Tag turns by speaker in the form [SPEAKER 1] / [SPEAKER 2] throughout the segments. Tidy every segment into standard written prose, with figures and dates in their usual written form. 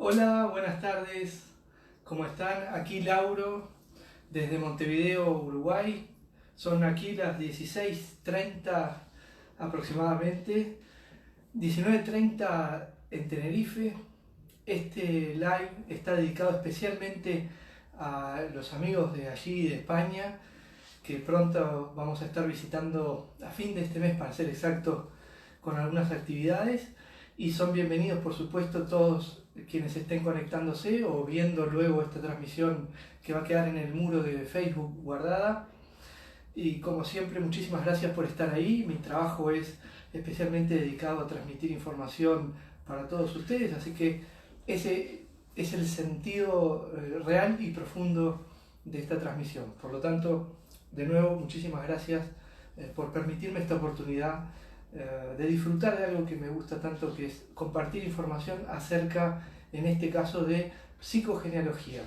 [SPEAKER 1] Hola, buenas tardes. ¿Cómo están? Aquí Lauro, desde Montevideo, Uruguay. Son aquí las 16:30 aproximadamente, 19:30 en Tenerife. Este live está dedicado especialmente a los amigos de allí, de España, que pronto vamos a estar visitando a fin de este mes, para ser exacto, con algunas actividades. Y son bienvenidos, por supuesto, todos quienes estén conectándose o viendo luego esta transmisión que va a quedar en el muro de Facebook guardada. Y como siempre, muchísimas gracias por estar ahí. Mi trabajo es especialmente dedicado a transmitir información para todos ustedes, así que ese es el sentido real y profundo de esta transmisión. Por lo tanto, de nuevo, muchísimas gracias por permitirme esta oportunidad de disfrutar de algo que me gusta tanto, que es compartir información acerca, en este caso, de psicogenealogía.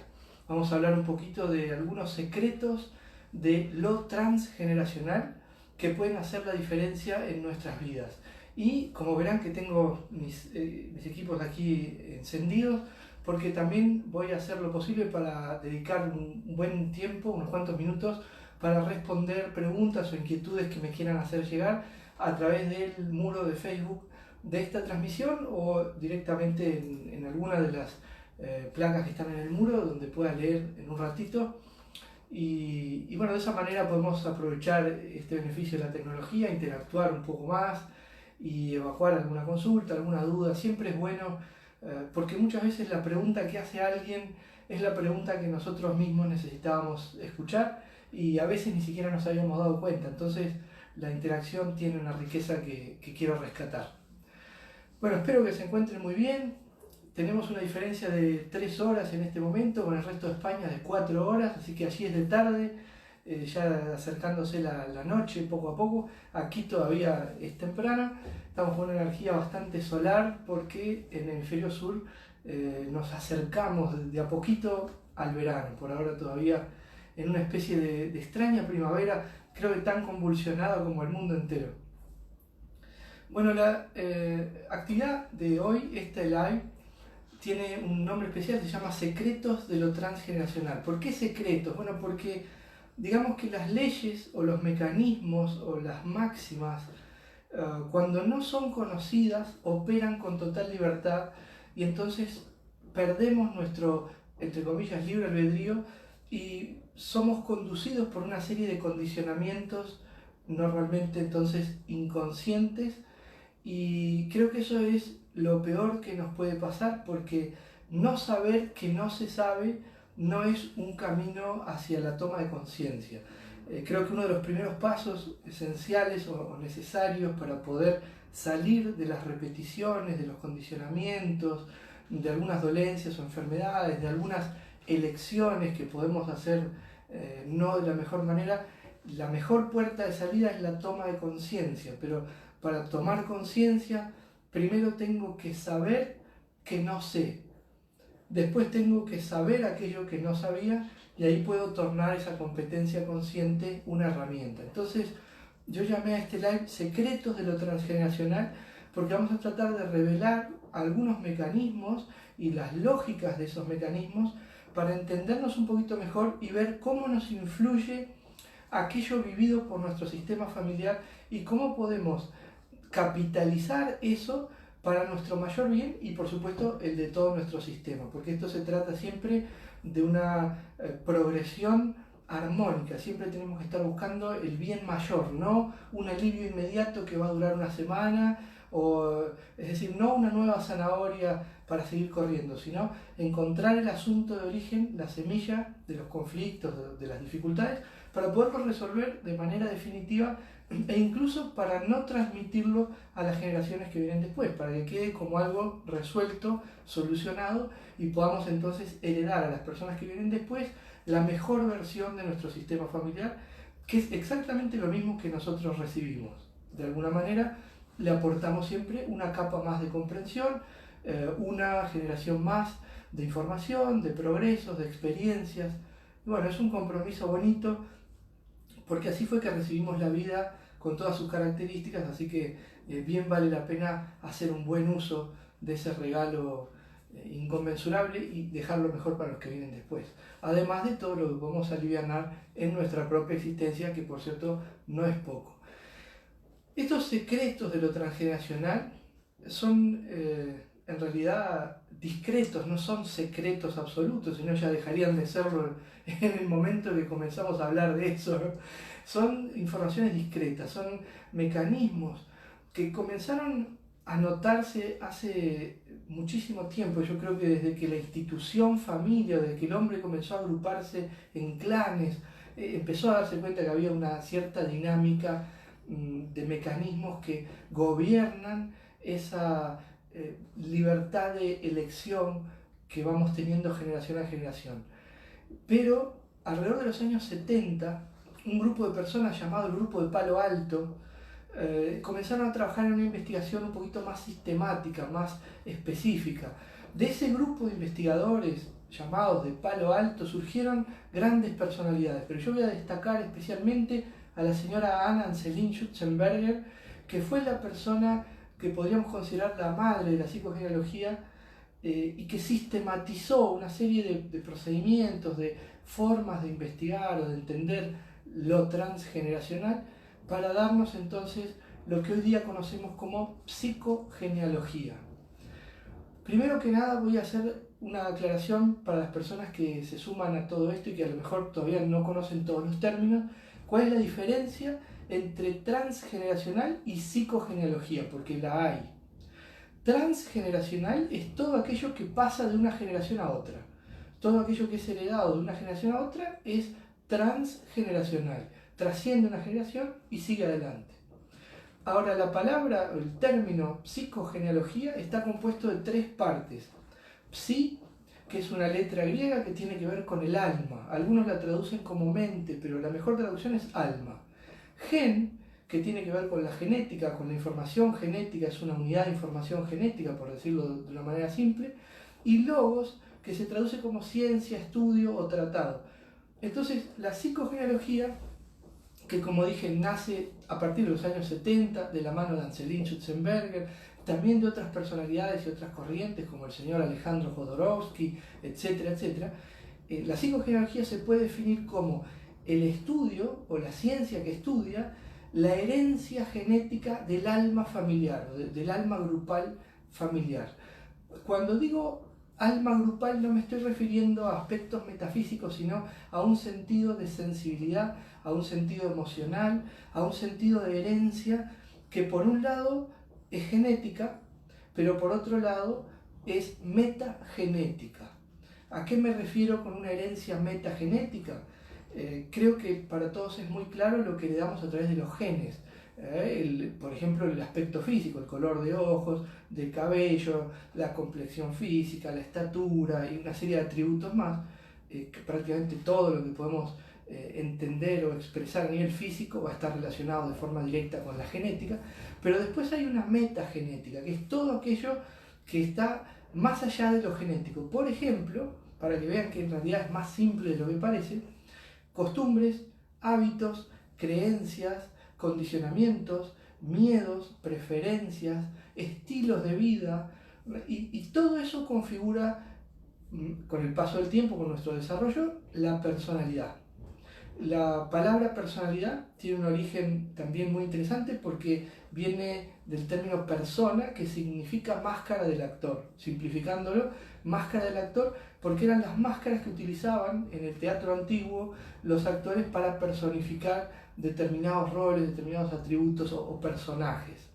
[SPEAKER 1] Vamos a hablar un poquito de algunos secretos de lo transgeneracional que pueden hacer la diferencia en nuestras vidas. Y como verán que tengo mis equipos aquí encendidos, porque también voy a hacer lo posible para dedicar un buen tiempo, unos cuantos minutos, para responder preguntas o inquietudes que me quieran hacer llegar a través del muro de Facebook de esta transmisión o directamente en alguna de las placas que están en el muro, donde pueda leer en un ratito. Y bueno, de esa manera podemos aprovechar este beneficio de la tecnología, interactuar un poco más y evacuar alguna consulta, alguna duda. Siempre es bueno, porque muchas veces la pregunta que hace alguien es la pregunta que nosotros mismos necesitábamos escuchar y a veces ni siquiera nos habíamos dado cuenta. Entonces la interacción tiene una riqueza que quiero rescatar. Bueno, espero que se encuentren muy bien. Tenemos una diferencia de 3 horas en este momento, con el resto de España de 4 horas, así que allí es de tarde, ya acercándose la noche poco a poco. Aquí todavía es temprano, estamos con una energía bastante solar porque en el hemisferio sur nos acercamos de a poquito al verano. Por ahora todavía en una especie de extraña primavera, creo que tan convulsionada como el mundo entero. Bueno, la actividad de hoy, este live, tiene un nombre especial, se llama Secretos de lo Transgeneracional. ¿Por qué secretos? Bueno, porque digamos que las leyes o los mecanismos o las máximas, cuando no son conocidas, operan con total libertad y entonces perdemos nuestro, entre comillas, libre albedrío y somos conducidos por una serie de condicionamientos normalmente entonces inconscientes, y creo que eso es lo peor que nos puede pasar, porque no saber que no se sabe no es un camino hacia la toma de conciencia. Creo que uno de los primeros pasos esenciales o necesarios para poder salir de las repeticiones, de los condicionamientos, de algunas dolencias o enfermedades, de algunas elecciones que podemos hacer no de la mejor manera, la mejor puerta de salida es la toma de conciencia. Pero para tomar conciencia, primero tengo que saber que no sé. Después tengo que saber aquello que no sabía y ahí puedo tornar esa competencia consciente una herramienta. Entonces, yo llamé a este live Secretos de lo Transgeneracional porque vamos a tratar de revelar algunos mecanismos y las lógicas de esos mecanismos para entendernos un poquito mejor y ver cómo nos influye aquello vivido por nuestro sistema familiar y cómo podemos capitalizar eso para nuestro mayor bien y por supuesto el de todo nuestro sistema, porque esto se trata siempre de una progresión armónica. Siempre tenemos que estar buscando el bien mayor, no un alivio inmediato que va a durar una semana, o, es decir, no una nueva zanahoria para seguir corriendo, sino encontrar el asunto de origen, la semilla de los conflictos, de las dificultades, para poderlo resolver de manera definitiva e incluso para no transmitirlo a las generaciones que vienen después, para que quede como algo resuelto, solucionado, y podamos entonces heredar a las personas que vienen después la mejor versión de nuestro sistema familiar, que es exactamente lo mismo que nosotros recibimos. De alguna manera le aportamos siempre una capa más de comprensión, una generación más de información, de progresos, de experiencias. Y bueno, es un compromiso bonito, porque así fue que recibimos la vida con todas sus características, así que bien vale la pena hacer un buen uso de ese regalo inconmensurable y dejarlo mejor para los que vienen después. Además de todo lo que podemos alivianar en nuestra propia existencia, que por cierto no es poco. Estos secretos de lo transgeneracional son en realidad discretos, no son secretos absolutos, sino ya dejarían de serlo en el momento que comenzamos a hablar de eso, ¿no? Son informaciones discretas, son mecanismos que comenzaron a notarse hace muchísimo tiempo. Yo creo que desde que la institución familia, desde que el hombre comenzó a agruparse en clanes, empezó a darse cuenta que había una cierta dinámica de mecanismos que gobiernan esa libertad de elección que vamos teniendo generación a generación. Pero alrededor de los años 70, un grupo de personas llamado el Grupo de Palo Alto comenzaron a trabajar en una investigación un poquito más sistemática, más específica. De ese grupo de investigadores llamados de Palo Alto surgieron grandes personalidades, pero yo voy a destacar especialmente a la señora Anna Anselin Schutzenberger, que fue la persona que podríamos considerar la madre de la psicogenealogía y que sistematizó una serie de procedimientos, de formas de investigar o de entender lo transgeneracional para darnos entonces lo que hoy día conocemos como psicogenealogía. Primero que nada voy a hacer una aclaración para las personas que se suman a todo esto y que a lo mejor todavía no conocen todos los términos. ¿Cuál es la diferencia entre transgeneracional y psicogenealogía? Porque la hay. Transgeneracional es todo aquello que pasa de una generación a otra. Todo aquello que es heredado de una generación a otra es transgeneracional. Trasciende una generación y sigue adelante. Ahora, la palabra, el término psicogenealogía está compuesto de tres partes. Psi, que es una letra griega que tiene que ver con el alma. Algunos la traducen como mente, pero la mejor traducción es alma. Gen, que tiene que ver con la genética, con la información genética, es una unidad de información genética, por decirlo de una manera simple. Y logos, que se traduce como ciencia, estudio o tratado. Entonces, la psicogenealogía, que como dije nace a partir de los años 70 de la mano de Anselin Schutzenberger, también de otras personalidades y otras corrientes como el señor Alejandro Jodorowsky, etcétera, etcétera. La psicogenealogía se puede definir como el estudio o la ciencia que estudia la herencia genética del alma familiar, del alma grupal familiar. Cuando digo alma grupal no me estoy refiriendo a aspectos metafísicos, sino a un sentido de sensibilidad, a un sentido emocional, a un sentido de herencia que por un lado es genética, pero por otro lado es metagenética. ¿A qué me refiero con una herencia metagenética? Creo que para todos es muy claro lo que le damos a través de los genes. Por ejemplo, el aspecto físico, el color de ojos, del cabello, la complexión física, la estatura y una serie de atributos más, que prácticamente todo lo que podemos entender o expresar a nivel físico va a estar relacionado de forma directa con la genética, pero después hay una metagenética, que es todo aquello que está más allá de lo genético. Por ejemplo, para que vean que en realidad es más simple de lo que parece, costumbres, hábitos, creencias, condicionamientos, miedos, preferencias, estilos de vida, y todo eso configura, con el paso del tiempo, con nuestro desarrollo, la personalidad. La palabra personalidad tiene un origen también muy interesante porque viene del término persona, que significa máscara del actor. Simplificándolo, máscara del actor, porque eran las máscaras que utilizaban en el teatro antiguo los actores para personificar determinados roles, determinados atributos o personajes.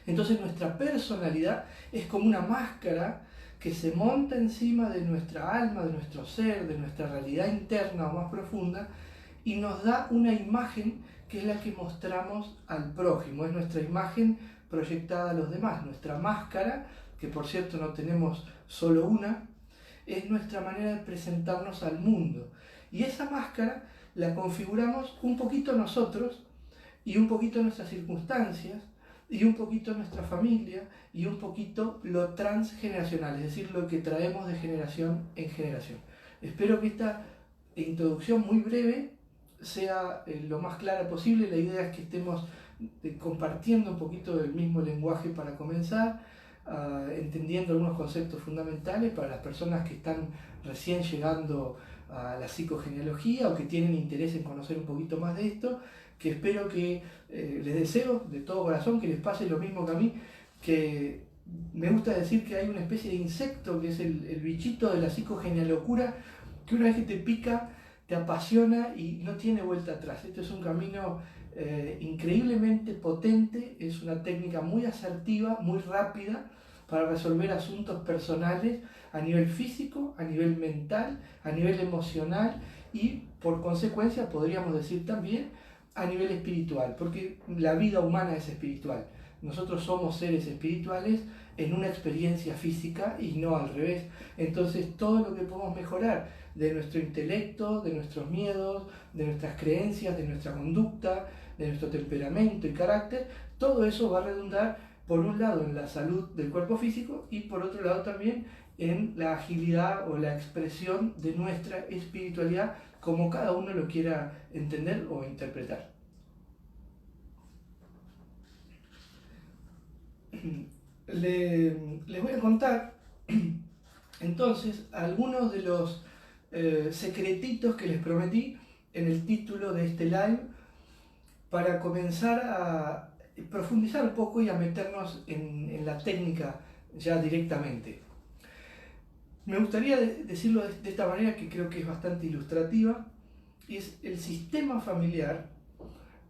[SPEAKER 1] Entonces nuestra personalidad es como una máscara que se monta encima de nuestra alma, de nuestro ser, de nuestra realidad interna o más profunda, y nos da una imagen que es la que mostramos al prójimo, es nuestra imagen proyectada a los demás. Nuestra máscara, que por cierto no tenemos solo una, es nuestra manera de presentarnos al mundo. Y esa máscara la configuramos un poquito nosotros y un poquito nuestras circunstancias y un poquito nuestra familia y un poquito lo transgeneracional, es decir, lo que traemos de generación en generación. Espero que esta introducción muy breve sea lo más clara posible. La idea es que estemos compartiendo un poquito del mismo lenguaje para comenzar. entendiendo algunos conceptos fundamentales para las personas que están recién llegando a la psicogenealogía o que tienen interés en conocer un poquito más de esto, que espero que les deseo de todo corazón que les pase lo mismo que a mí, que me gusta decir que hay una especie de insecto que es el bichito de la psicogenealocura, que una vez que te pica, te apasiona y no tiene vuelta atrás. Esto es un camino increíblemente potente, es una técnica muy asertiva, muy rápida para resolver asuntos personales a nivel físico, a nivel mental, a nivel emocional y por consecuencia podríamos decir también a nivel espiritual, porque la vida humana es espiritual. Nosotros somos seres espirituales en una experiencia física y no al revés. Entonces todo lo que podemos mejorar de nuestro intelecto, de nuestros miedos, de nuestras creencias, de nuestra conducta, de nuestro temperamento y carácter, todo eso va a redundar por un lado en la salud del cuerpo físico y por otro lado también en la agilidad o la expresión de nuestra espiritualidad como cada uno lo quiera entender o interpretar. Les voy a contar entonces algunos de los secretitos que les prometí en el título de este live para comenzar a profundizar un poco y a meternos en la técnica ya directamente. Me gustaría decirlo de esta manera que creo que es bastante ilustrativa. Es el sistema familiar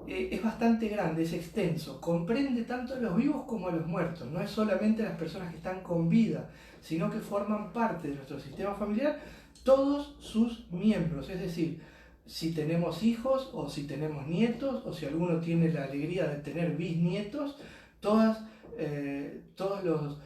[SPEAKER 1] es bastante grande, es extenso, comprende tanto a los vivos como a los muertos. No es solamente las personas que están con vida, sino que forman parte de nuestro sistema familiar todos sus miembros. Es decir, si tenemos hijos o si tenemos nietos o si alguno tiene la alegría de tener bisnietos, todos los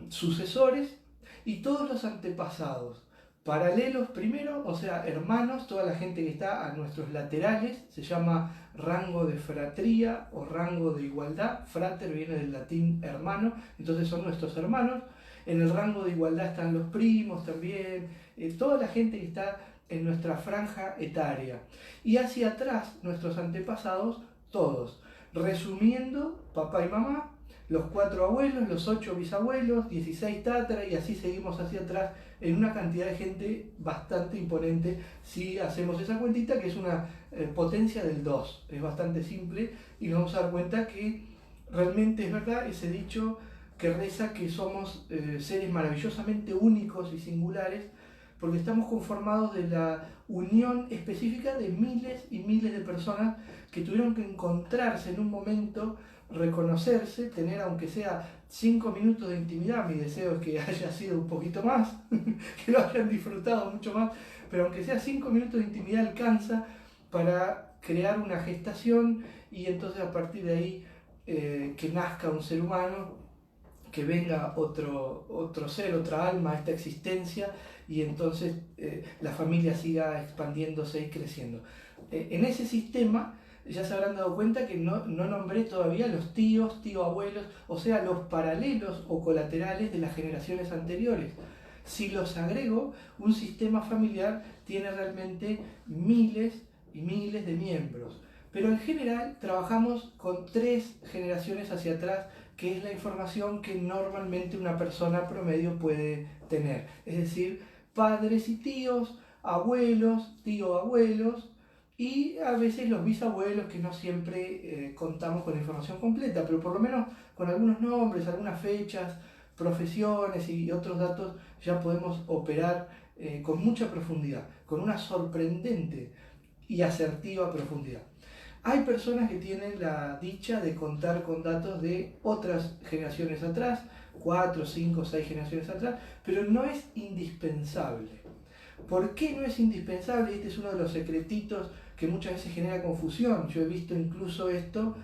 [SPEAKER 1] sucesores y todos los antepasados, paralelos primero, o sea, hermanos, toda la gente que está a nuestros laterales, se llama rango de fratría o rango de igualdad. Frater viene del latín hermano, entonces son nuestros hermanos. En el rango de igualdad están los primos también, toda la gente que está en nuestra franja etaria. Y hacia atrás, nuestros antepasados, todos. Resumiendo, papá y mamá, los 4 abuelos, los 8 bisabuelos, 16 tátara y así seguimos hacia atrás en una cantidad de gente bastante imponente si hacemos esa cuentita, que es una potencia del 2. Es bastante simple y nos vamos a dar cuenta que realmente es verdad ese dicho que reza que somos seres maravillosamente únicos y singulares porque estamos conformados de la unión específica de miles y miles de personas que tuvieron que encontrarse en un momento, reconocerse, tener aunque sea 5 minutos de intimidad. Mi deseo es que haya sido un poquito más, que lo hayan disfrutado mucho más, pero aunque sea 5 minutos de intimidad alcanza para crear una gestación y entonces a partir de ahí que nazca un ser humano, que venga otro ser, otra alma a esta existencia y entonces la familia siga expandiéndose y creciendo. En ese sistema ya se habrán dado cuenta que no nombré todavía los tíos, abuelos, o sea, los paralelos o colaterales de las generaciones anteriores. Si los agrego, un sistema familiar tiene realmente miles y miles de miembros. Pero en general trabajamos con 3 generaciones hacia atrás, que es la información que normalmente una persona promedio puede tener. Es decir, padres y tíos, abuelos, tío-abuelos, y a veces los bisabuelos, que no siempre contamos con la información completa, pero por lo menos con algunos nombres, algunas fechas, profesiones y otros datos ya podemos operar con mucha profundidad, con una sorprendente y asertiva profundidad. Hay personas que tienen la dicha de contar con datos de otras generaciones atrás, 4, 5, 6 generaciones atrás, pero no es indispensable. ¿Por qué no es indispensable? Este es uno de los secretitos que muchas veces genera confusión. Yo he visto incluso esto,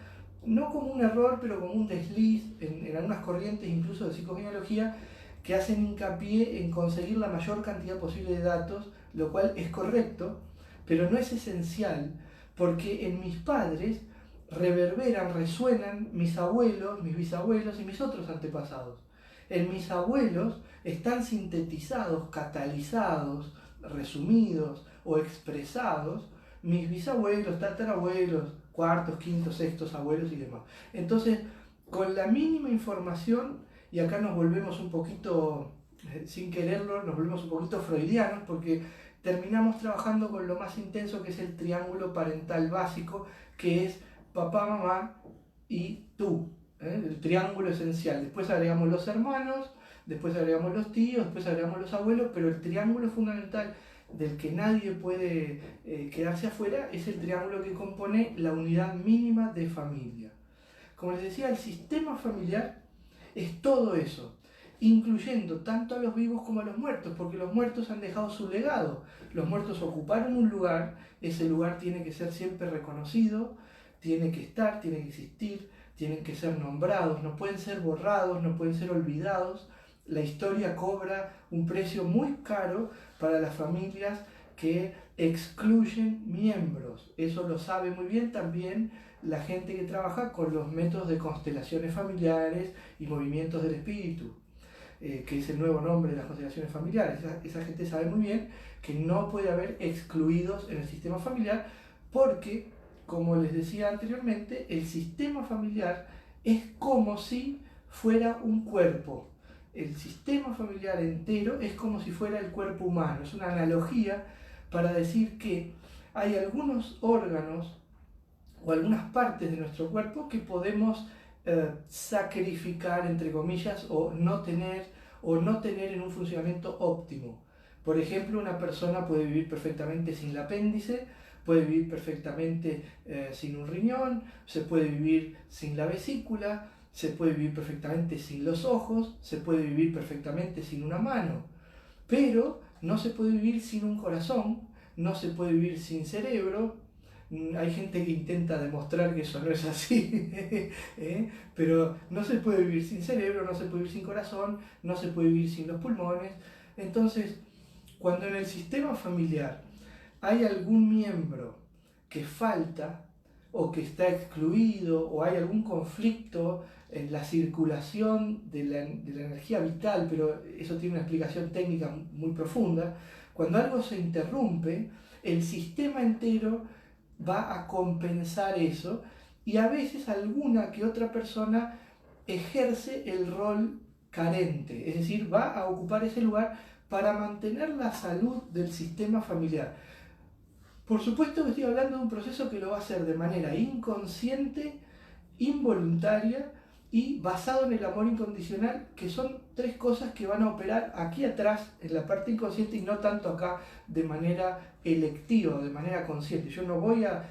[SPEAKER 1] no como un error, pero como un desliz en algunas corrientes incluso de psicogenealogía, que hacen hincapié en conseguir la mayor cantidad posible de datos, lo cual es correcto, pero no es esencial, porque en mis padres reverberan, resuenan mis abuelos, mis bisabuelos y mis otros antepasados. En mis abuelos están sintetizados, catalizados, resumidos o expresados mis bisabuelos, tatarabuelos, cuartos, quintos, sextos abuelos y demás. Entonces, con la mínima información y acá nos volvemos un poquito, sin quererlo, nos volvemos un poquito freudianos, porque terminamos trabajando con lo más intenso, que es el triángulo parental básico, que es papá, mamá y tú, el triángulo esencial. Después agregamos los hermanos, después agregamos los tíos, después agregamos los abuelos, pero el triángulo fundamental del que nadie puede quedarse afuera es el triángulo que compone la unidad mínima de familia. Como les decía, el sistema familiar es todo eso, incluyendo tanto a los vivos como a los muertos, porque los muertos han dejado su legado. Los muertos ocuparon un lugar, ese lugar tiene que ser siempre reconocido, tiene que estar, tiene que existir, tienen que ser nombrados, no pueden ser borrados, no pueden ser olvidados. La historia cobra un precio muy caro para las familias que excluyen miembros. Eso lo sabe muy bien también la gente que trabaja con los métodos de constelaciones familiares y movimientos del espíritu, que es el nuevo nombre de las constelaciones familiares. Esa gente sabe muy bien que no puede haber excluidos en el sistema familiar porque, como les decía anteriormente, el sistema familiar es como si fuera un cuerpo. El sistema familiar entero es como si fuera el cuerpo humano. Es una analogía para decir que hay algunos órganos o algunas partes de nuestro cuerpo que podemos sacrificar, entre comillas, o no tener en un funcionamiento óptimo. Por ejemplo, una persona puede vivir perfectamente sin el apéndice, puede vivir perfectamente sin un riñón, se puede vivir sin la vesícula, se puede vivir perfectamente sin los ojos, se puede vivir perfectamente sin una mano, pero no se puede vivir sin un corazón, no se puede vivir sin cerebro. Hay gente que intenta demostrar que eso no es así, pero no se puede vivir sin cerebro, no se puede vivir sin corazón, no se puede vivir sin los pulmones. Entonces, cuando en el sistema familiar hay algún miembro que falta o que está excluido o hay algún conflicto en la circulación de la energía vital, pero eso tiene una explicación técnica muy profunda, cuando algo se interrumpe, el sistema entero va a compensar eso y a veces alguna que otra persona ejerce el rol carente, es decir, va a ocupar ese lugar para mantener la salud del sistema familiar. Por supuesto que estoy hablando de un proceso que lo va a hacer de manera inconsciente, involuntaria y basado en el amor incondicional, que son tres cosas que van a operar aquí atrás, en la parte inconsciente, y no tanto acá de manera electiva, de manera consciente. Yo no voy a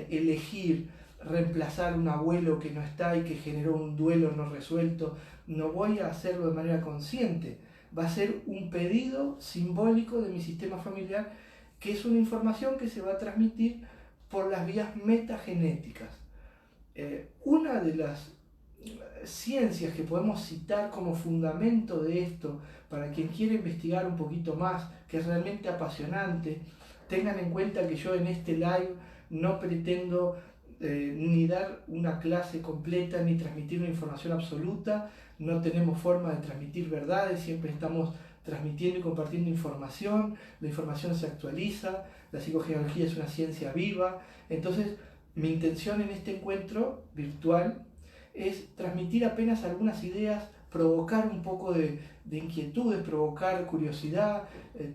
[SPEAKER 1] elegir reemplazar un abuelo que no está y que generó un duelo no resuelto, no voy a hacerlo de manera consciente. Va a ser un pedido simbólico de mi sistema familiar, que es una información que se va a transmitir por las vías metagenéticas. Una de las ciencias que podemos citar como fundamento de esto, para quien quiere investigar un poquito más, que es realmente apasionante, tengan en cuenta que yo en este live no pretendo ni dar una clase completa, ni transmitir una información absoluta, no tenemos forma de transmitir verdades, siempre estamos transmitiendo y compartiendo información, la información se actualiza, la psicogeología es una ciencia viva. Entonces mi intención en este encuentro virtual es transmitir apenas algunas ideas, provocar un poco de inquietudes, provocar curiosidad,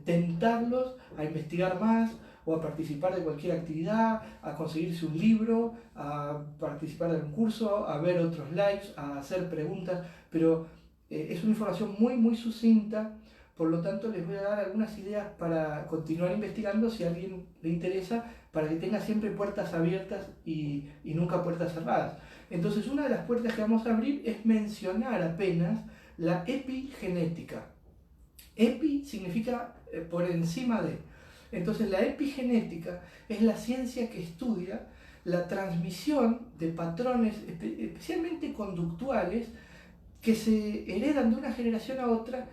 [SPEAKER 1] tentarlos a investigar más o a participar de cualquier actividad, a conseguirse un libro, a participar de un curso, a ver otros lives, a hacer preguntas, pero es una información muy sucinta. Por lo tanto, les voy a dar algunas ideas para continuar investigando si a alguien le interesa, para que tenga siempre puertas abiertas y nunca puertas cerradas. Entonces, una de las puertas que vamos a abrir es mencionar apenas la epigenética. Epi significa por encima de. Entonces, la epigenética es la ciencia que estudia la transmisión de patrones, especialmente conductuales, que se heredan de una generación a otra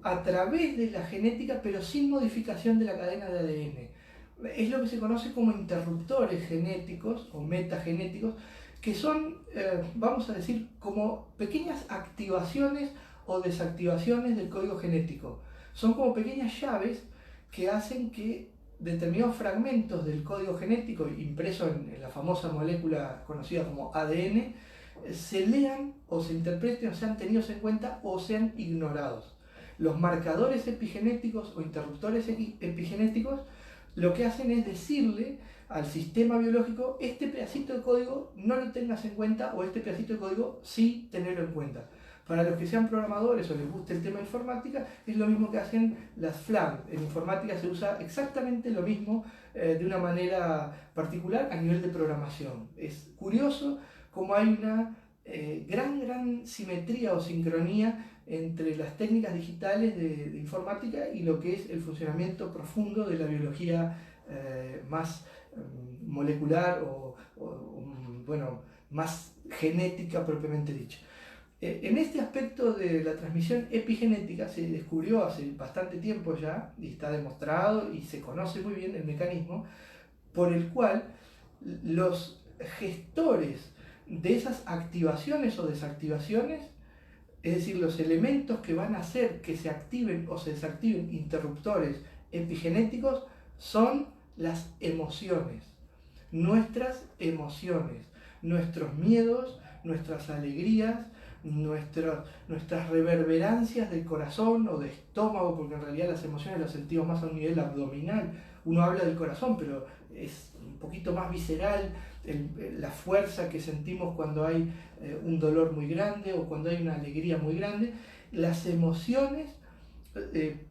[SPEAKER 1] a través de la genética, pero sin modificación de la cadena de ADN. Es lo que se conoce como interruptores genéticos o metagenéticos, que son, vamos a decir, como pequeñas activaciones o desactivaciones del código genético. Son como pequeñas llaves que hacen que determinados fragmentos del código genético impreso en la famosa molécula conocida como ADN se lean o se interpreten o sean tenidos en cuenta o sean ignorados. Los marcadores epigenéticos o interruptores epigenéticos lo que hacen es decirle al sistema biológico: este pedacito de código no lo tengas en cuenta, o este pedacito de código sí tenerlo en cuenta. Para los que sean programadores o les guste el tema de informática, es lo mismo que hacen las flag. En informática se usa exactamente lo mismo de una manera particular a nivel de programación. Es curioso cómo hay una gran simetría o sincronía entre las técnicas digitales de informática y lo que es el funcionamiento profundo de la biología más molecular bueno, más genética propiamente dicha. En este aspecto de la transmisión epigenética se descubrió hace bastante tiempo ya, y está demostrado y se conoce muy bien el mecanismo por el cual los gestores de esas activaciones o desactivaciones, es decir, los elementos que van a hacer que se activen o se desactiven interruptores epigenéticos, son las emociones, nuestras emociones, nuestros miedos, nuestras alegrías, nuestras reverberancias del corazón o de estómago, porque en realidad las emociones las sentimos más a un nivel abdominal. Uno habla del corazón, pero es un poquito más visceral, la fuerza que sentimos cuando hay un dolor muy grande o cuando hay una alegría muy grande. Las emociones,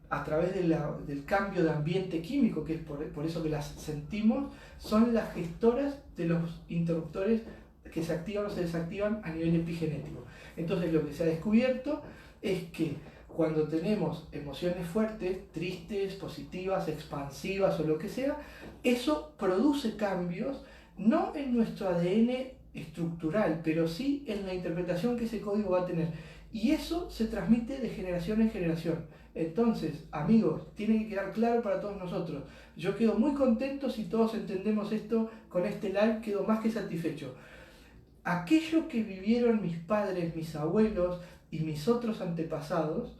[SPEAKER 1] a través del cambio de ambiente químico, que es por eso que las sentimos, son las gestoras de los interruptores que se activan o se desactivan a nivel epigenético. Entonces lo que se ha descubierto es que cuando tenemos emociones fuertes, tristes, positivas, expansivas o lo que sea, eso produce cambios, no en nuestro ADN estructural, pero sí en la interpretación que ese código va a tener. Y eso se transmite de generación en generación. Entonces, amigos, tiene que quedar claro para todos nosotros. Yo quedo muy contento si todos entendemos esto con este live, quedo más que satisfecho. Aquello que vivieron mis padres, mis abuelos y mis otros antepasados,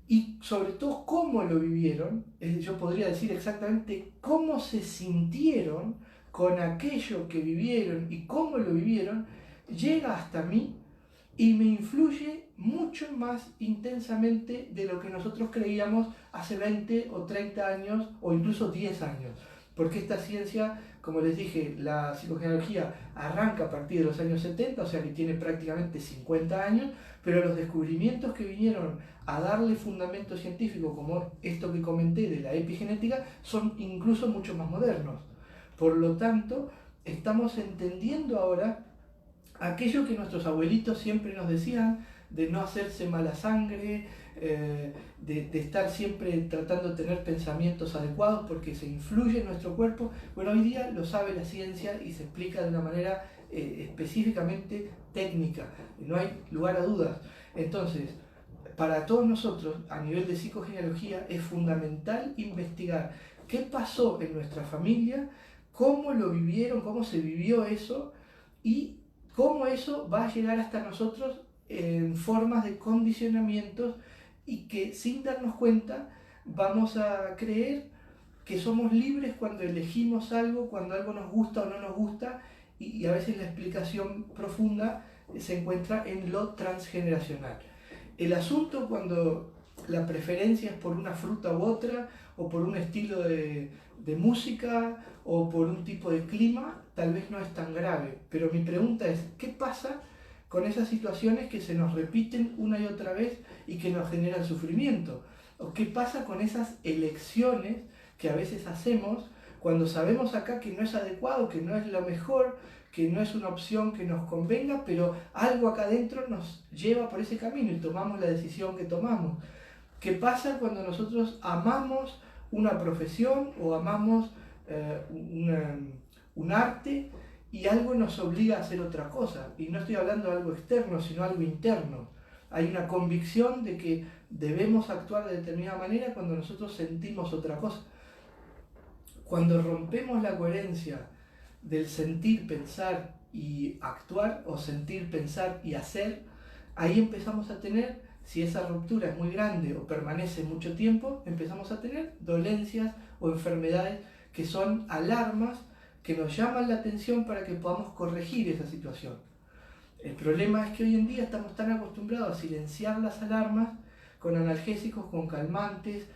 [SPEAKER 1] y sobre todo cómo lo vivieron, yo podría decir exactamente cómo se sintieron con aquello que vivieron y cómo lo vivieron, llega hasta mí y me influye mucho más intensamente de lo que nosotros creíamos hace 20 o 30 años o incluso 10 años. Porque esta ciencia, como les dije, la psicogenealogía arranca a partir de los años 70, o sea que tiene prácticamente 50 años, pero los descubrimientos que vinieron a darle fundamento científico, como esto que comenté de la epigenética, son incluso mucho más modernos. Por lo tanto, estamos entendiendo ahora aquello que nuestros abuelitos siempre nos decían, de no hacerse mala sangre, de estar siempre tratando de tener pensamientos adecuados porque se influye en nuestro cuerpo. Bueno, hoy día lo sabe la ciencia y se explica de una manera específicamente técnica, no hay lugar a dudas. Entonces, para todos nosotros, a nivel de psicogenealogía, es fundamental investigar qué pasó en nuestra familia, cómo lo vivieron, cómo se vivió eso y cómo eso va a llegar hasta nosotros en formas de condicionamientos, y que sin darnos cuenta vamos a creer que somos libres cuando elegimos algo, cuando algo nos gusta o no nos gusta, y a veces la explicación profunda se encuentra en lo transgeneracional. El asunto cuando la preferencia es por una fruta u otra, o por un estilo de música, o por un tipo de clima, tal vez no es tan grave. Pero mi pregunta es, ¿qué pasa con esas situaciones que se nos repiten una y otra vez y que nos generan sufrimiento? ¿O qué pasa con esas elecciones que a veces hacemos cuando sabemos acá que no es adecuado, que no es lo mejor, que no es una opción que nos convenga, pero algo acá adentro nos lleva por ese camino y tomamos la decisión que tomamos? ¿Qué pasa cuando nosotros amamos una profesión o amamos un arte y algo nos obliga a hacer otra cosa? Y no estoy hablando de algo externo, sino algo interno. Hay una convicción de que debemos actuar de determinada manera cuando nosotros sentimos otra cosa. Cuando rompemos la coherencia del sentir, pensar y actuar, o sentir, pensar y hacer, ahí empezamos a tener, si esa ruptura es muy grande o permanece mucho tiempo, empezamos a tener dolencias o enfermedades que son alarmas que nos llaman la atención para que podamos corregir esa situación. El problema es que hoy en día estamos tan acostumbrados a silenciar las alarmas con analgésicos, con calmantes,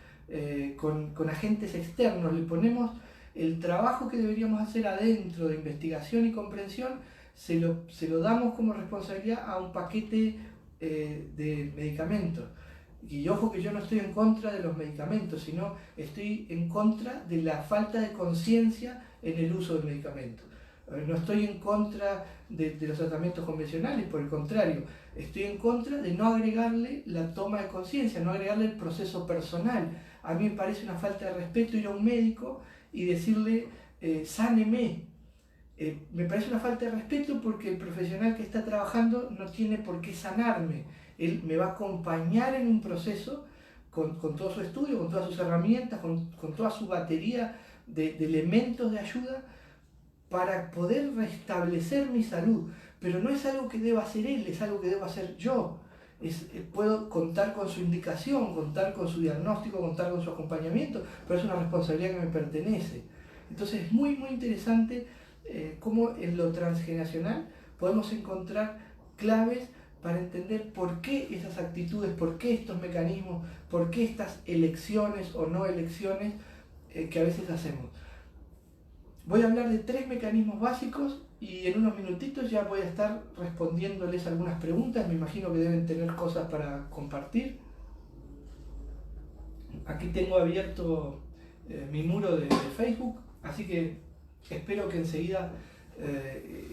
[SPEAKER 1] con agentes externos. Le ponemos el trabajo que deberíamos hacer adentro de investigación y comprensión, se lo damos como responsabilidad a un paquete de medicamentos. Y ojo que yo no estoy en contra de los medicamentos, sino estoy en contra de la falta de conciencia en el uso del medicamento. No estoy en contra de los tratamientos convencionales, por el contrario, estoy en contra de no agregarle la toma de conciencia, no agregarle el proceso personal. A mí me parece una falta de respeto ir a un médico y decirle, sáneme. Me parece una falta de respeto porque el profesional que está trabajando no tiene por qué sanarme. Él me va a acompañar en un proceso con todo su estudio, con todas sus herramientas, con toda su batería de elementos de ayuda para poder restablecer mi salud. Pero no es algo que deba hacer él, es algo que debo hacer yo. Puedo contar con su indicación, contar con su diagnóstico, contar con su acompañamiento, pero es una responsabilidad que me pertenece. Entonces es muy, muy interesante cómo en lo transgeneracional podemos encontrar claves para entender por qué esas actitudes, por qué estos mecanismos, por qué estas elecciones o no elecciones que a veces hacemos. Voy a hablar de 3 mecanismos básicos y en unos minutitos ya voy a estar respondiéndoles algunas preguntas. Me imagino que deben tener cosas para compartir. Aquí tengo abierto mi muro de Facebook, así que espero que enseguida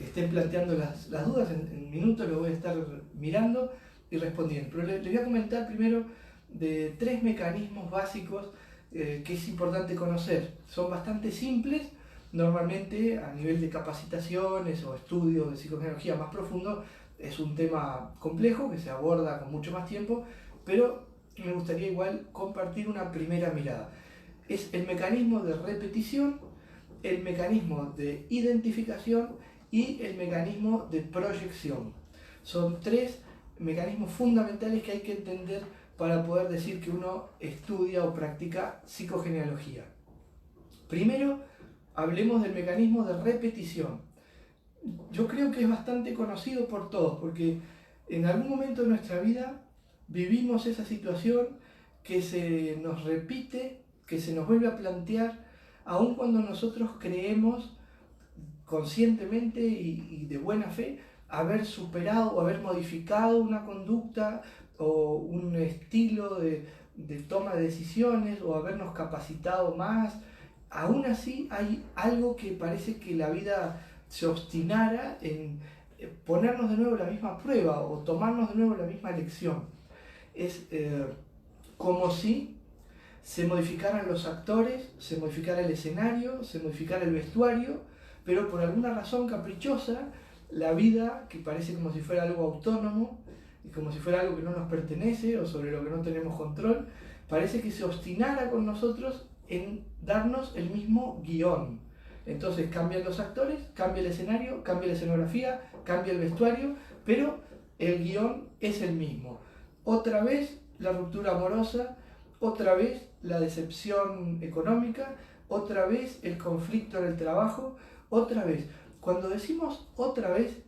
[SPEAKER 1] estén planteando las dudas. En minutos lo voy a estar mirando y respondiendo. Pero les voy a comentar primero de 3 mecanismos básicos que es importante conocer. Son bastante simples. Normalmente a nivel de capacitaciones o estudios de psicogenealogía más profundo es un tema complejo que se aborda con mucho más tiempo, pero me gustaría igual compartir una primera mirada. Es el mecanismo de repetición, el mecanismo de identificación y el mecanismo de proyección. Son 3 mecanismos fundamentales que hay que entender para poder decir que uno estudia o practica psicogenealogía. Primero, hablemos del mecanismo de repetición. Yo creo que es bastante conocido por todos, porque en algún momento de nuestra vida vivimos esa situación que se nos repite, que se nos vuelve a plantear, aun cuando nosotros creemos conscientemente y de buena fe haber superado o haber modificado una conducta o un estilo de toma de decisiones o habernos capacitado más. Aún así hay algo que parece que la vida se obstinara en ponernos de nuevo la misma prueba o tomarnos de nuevo la misma lección. Es como si se modificaran los actores, se modificara el escenario, se modificara el vestuario, pero por alguna razón caprichosa, la vida, que parece como si fuera algo autónomo y como si fuera algo que no nos pertenece o sobre lo que no tenemos control, parece que se obstinara con nosotros en darnos el mismo guión. Entonces cambian los actores, cambia el escenario, cambia la escenografía, cambia el vestuario, pero el guión es el mismo. Otra vez la ruptura amorosa, otra vez la decepción económica, otra vez el conflicto en el trabajo, otra vez. Cuando decimos otra vez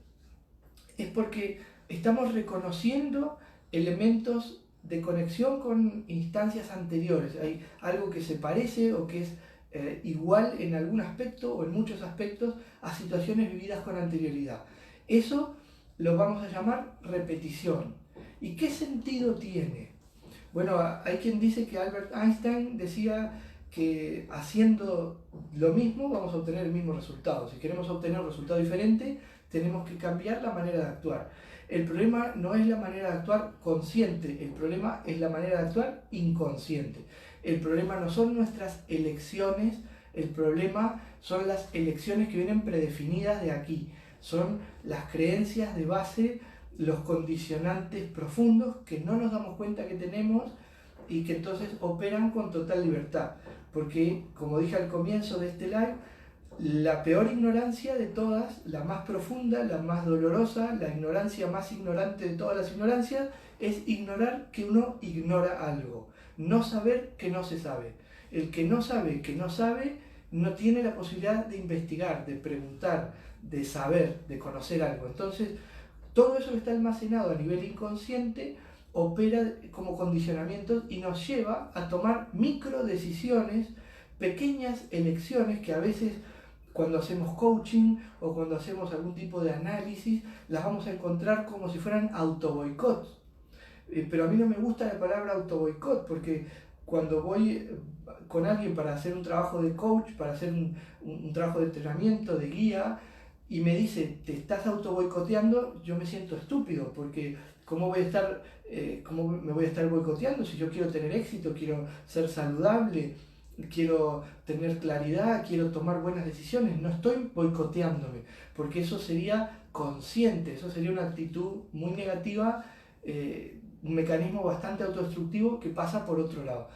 [SPEAKER 1] es porque estamos reconociendo elementos de conexión con instancias anteriores. Hay algo que se parece o que es igual en algún aspecto o en muchos aspectos a situaciones vividas con anterioridad. Eso lo vamos a llamar repetición. ¿Y qué sentido tiene? Bueno, hay quien dice que Albert Einstein decía que haciendo lo mismo vamos a obtener el mismo resultado. Si queremos obtener un resultado diferente, tenemos que cambiar la manera de actuar. El problema no es la manera de actuar consciente, el problema es la manera de actuar inconsciente. El problema no son nuestras elecciones, el problema son las elecciones que vienen predefinidas de aquí. Son las creencias de base, los condicionantes profundos que no nos damos cuenta que tenemos y que entonces operan con total libertad. Porque, como dije al comienzo de este live, la peor ignorancia de todas, la más profunda, la más dolorosa, la ignorancia más ignorante de todas las ignorancias, es ignorar que uno ignora algo, no saber que no se sabe. El que no sabe que no sabe, no tiene la posibilidad de investigar, de preguntar, de saber, de conocer algo. Entonces, todo eso que está almacenado a nivel inconsciente opera como condicionamientos y nos lleva a tomar micro decisiones, pequeñas elecciones que a veces cuando hacemos coaching o cuando hacemos algún tipo de análisis las vamos a encontrar como si fueran autoboicots. Pero a mí no me gusta la palabra autoboicot porque cuando voy con alguien para hacer un trabajo de coach, para hacer un trabajo de entrenamiento, de guía, y me dice, te estás autoboicoteando, yo me siento estúpido, porque ¿cómo me voy a estar boicoteando si yo quiero tener éxito, quiero ser saludable, quiero tener claridad, quiero tomar buenas decisiones? No estoy boicoteándome, porque eso sería consciente, eso sería una actitud muy negativa, un mecanismo bastante autodestructivo que pasa por otro lado.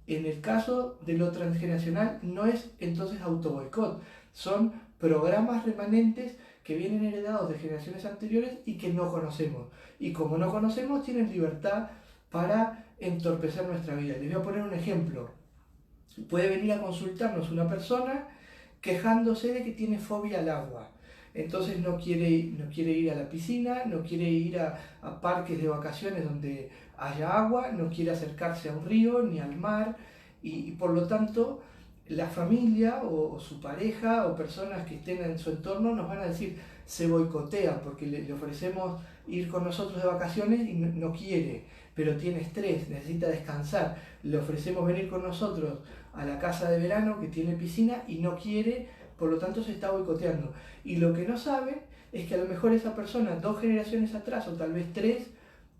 [SPEAKER 1] En el caso de lo transgeneracional no es entonces autoboicot, son programas remanentes que vienen heredados de generaciones anteriores y que no conocemos. Y como no conocemos, tienen libertad para entorpecer nuestra vida. Les voy a poner un ejemplo. Puede venir a consultarnos una persona quejándose de que tiene fobia al agua. Entonces no quiere ir a la piscina, no quiere ir a parques de vacaciones donde haya agua, no quiere acercarse a un río ni al mar y por lo tanto la familia o su pareja o personas que estén en su entorno nos van a decir se boicotea porque le ofrecemos ir con nosotros de vacaciones y no quiere, pero tiene estrés, necesita descansar. Le ofrecemos venir con nosotros a la casa de verano que tiene piscina y no quiere, por lo tanto se está boicoteando. Y lo que no sabe es que a lo mejor esa persona 2 generaciones atrás o tal vez 3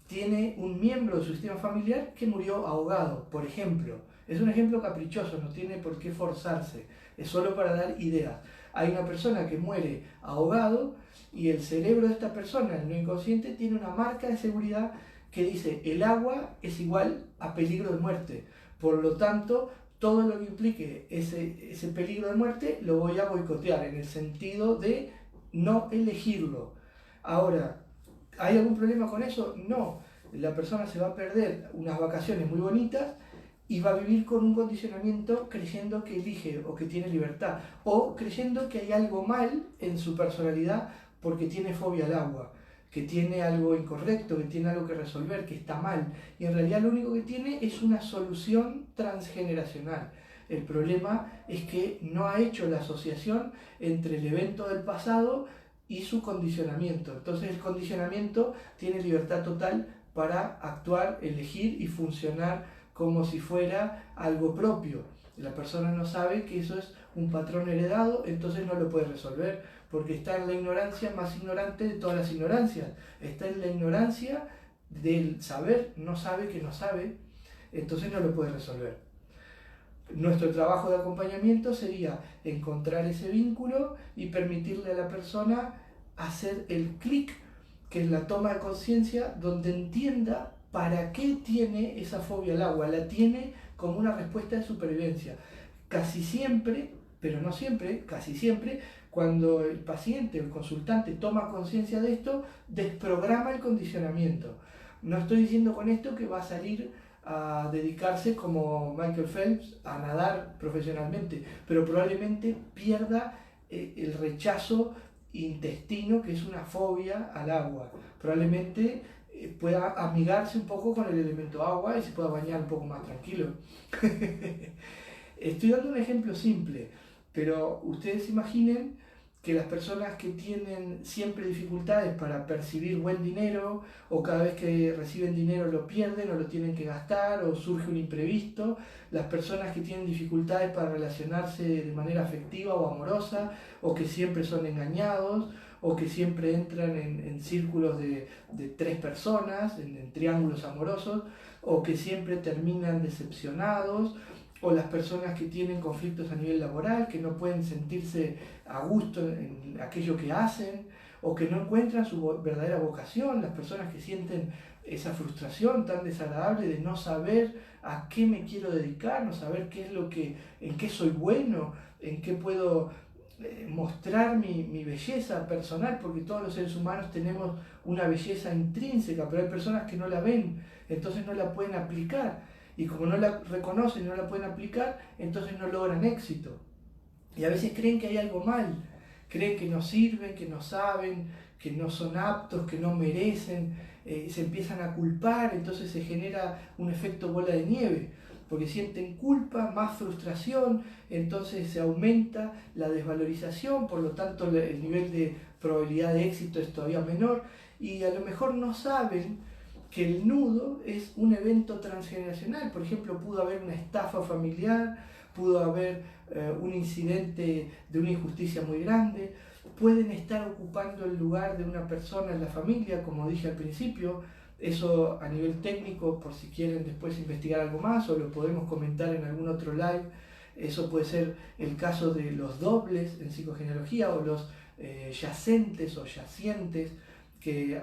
[SPEAKER 1] tiene un miembro de su sistema familiar que murió ahogado, por ejemplo. Es un ejemplo caprichoso, no tiene por qué forzarse, es solo para dar ideas. Hay una persona que muere ahogado y el cerebro de esta persona, el no inconsciente, tiene una marca de seguridad que dice el agua es igual a peligro de muerte. Por lo tanto, todo lo que implique ese peligro de muerte lo voy a boicotear en el sentido de no elegirlo. Ahora, ¿hay algún problema con eso? No. La persona se va a perder unas vacaciones muy bonitas y va a vivir con un condicionamiento creyendo que elige o que tiene libertad o creyendo que hay algo mal en su personalidad porque tiene fobia al agua, que tiene algo incorrecto, que tiene algo que resolver, que está mal. Y en realidad lo único que tiene es una solución transgeneracional. El problema es que no ha hecho la asociación entre el evento del pasado y su condicionamiento. Entonces el condicionamiento tiene libertad total para actuar, elegir y funcionar como si fuera algo propio. La persona no sabe que eso es un patrón heredado, entonces no lo puede resolver, porque está en la ignorancia más ignorante de todas las ignorancias. Está en la ignorancia del saber, no sabe que no sabe, entonces no lo puede resolver. Nuestro trabajo de acompañamiento sería encontrar ese vínculo y permitirle a la persona hacer el clic, que es la toma de conciencia, donde entienda para qué tiene esa fobia al agua. La tiene como una respuesta de supervivencia. Casi siempre, pero no siempre, casi siempre, cuando el paciente o el consultante toma conciencia de esto, desprograma el condicionamiento. No estoy diciendo con esto que va a salir a dedicarse como Michael Phelps a nadar profesionalmente, pero probablemente pierda el rechazo intestino, que es una fobia al agua. Probablemente pueda amigarse un poco con el elemento agua y se pueda bañar un poco más tranquilo. Estoy dando un ejemplo simple, pero ustedes imaginen que las personas que tienen siempre dificultades para percibir buen dinero, o cada vez que reciben dinero lo pierden o lo tienen que gastar, o surge un imprevisto, las personas que tienen dificultades para relacionarse de manera afectiva o amorosa, o que siempre son engañados, o que siempre entran en círculos de 3 personas, en triángulos amorosos, o que siempre terminan decepcionados, o las personas que tienen conflictos a nivel laboral, que no pueden sentirse a gusto en aquello que hacen, o que no encuentran su verdadera vocación, las personas que sienten esa frustración tan desagradable de no saber a qué me quiero dedicar, no saber qué es en qué soy bueno, en qué puedo mostrar mi belleza personal, porque todos los seres humanos tenemos una belleza intrínseca, pero hay personas que no la ven, entonces no la pueden aplicar. Y como no la reconocen y no la pueden aplicar, entonces no logran éxito. Y a veces creen que hay algo mal, creen que no sirven, que no saben, que no son aptos, que no merecen, se empiezan a culpar, entonces se genera un efecto bola de nieve, porque sienten culpa, más frustración, entonces se aumenta la desvalorización, por lo tanto el nivel de probabilidad de éxito es todavía menor, y a lo mejor no saben que el nudo es un evento transgeneracional. Por ejemplo, pudo haber una estafa familiar, pudo haber un incidente de una injusticia muy grande, pueden estar ocupando el lugar de una persona en la familia, como dije al principio. Eso a nivel técnico, por si quieren después investigar algo más o lo podemos comentar en algún otro live. Eso puede ser el caso de los dobles en psicogenealogía o los yacentes o yacientes, que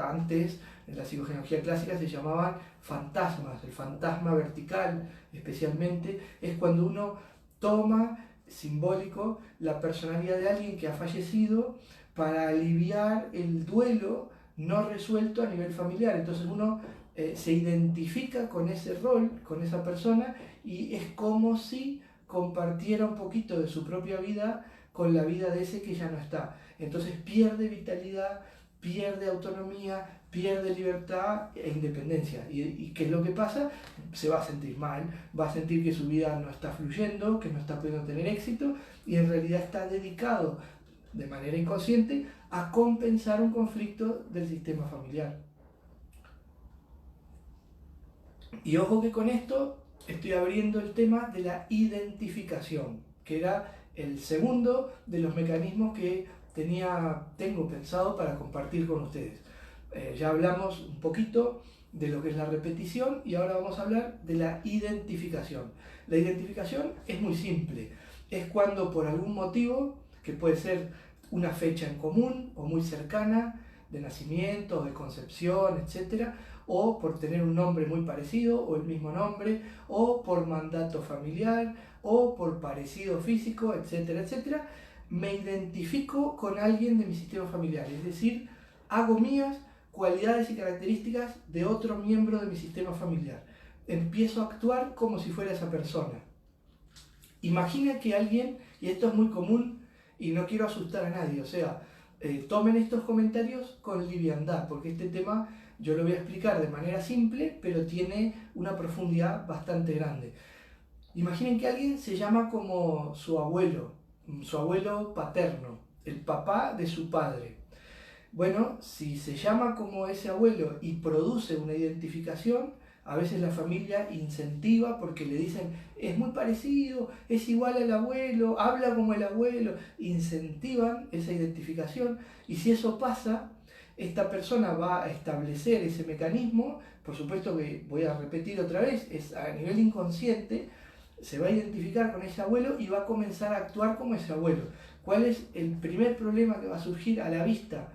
[SPEAKER 1] antes en la psicogenealogía clásica se llamaban fantasmas. El fantasma vertical especialmente es cuando uno toma simbólico la personalidad de alguien que ha fallecido para aliviar el duelo no resuelto a nivel familiar. Entonces uno se identifica con ese rol, con esa persona, y es como si compartiera un poquito de su propia vida con la vida de ese que ya no está. Entonces pierde vitalidad, pierde autonomía, pierde libertad e independencia. ¿Y qué es lo que pasa? Se va a sentir mal, va a sentir que su vida no está fluyendo, que no está pudiendo tener éxito, y en realidad está dedicado de manera inconsciente a compensar un conflicto del sistema familiar. Y ojo que con esto estoy abriendo el tema de la identificación, que era el segundo de los mecanismos que tengo pensado para compartir con ustedes. Ya hablamos un poquito de lo que es la repetición y ahora vamos a hablar de la identificación. La identificación es muy simple, es cuando por algún motivo, que puede ser una fecha en común o muy cercana, de nacimiento, de concepción, etc., o por tener un nombre muy parecido o el mismo nombre, o por mandato familiar, o por parecido físico, etcétera, etcétera, me identifico con alguien de mi sistema familiar, es decir, hago mías cualidades y características de otro miembro de mi sistema familiar. Empiezo a actuar como si fuera esa persona. Imagina que alguien, y esto es muy común y no quiero asustar a nadie, o sea, tomen estos comentarios con liviandad, porque este tema yo lo voy a explicar de manera simple, pero tiene una profundidad bastante grande. Imaginen que alguien se llama como su abuelo paterno, el papá de su padre. Bueno, si se llama como ese abuelo y produce una identificación, a veces la familia incentiva porque le dicen, es muy parecido, es igual al abuelo, habla como el abuelo, incentivan esa identificación, y si eso pasa, esta persona va a establecer ese mecanismo. Por supuesto que voy a repetir otra vez, es a nivel inconsciente, se va a identificar con ese abuelo y va a comenzar a actuar como ese abuelo. ¿Cuál es el primer problema que va a surgir a la vista?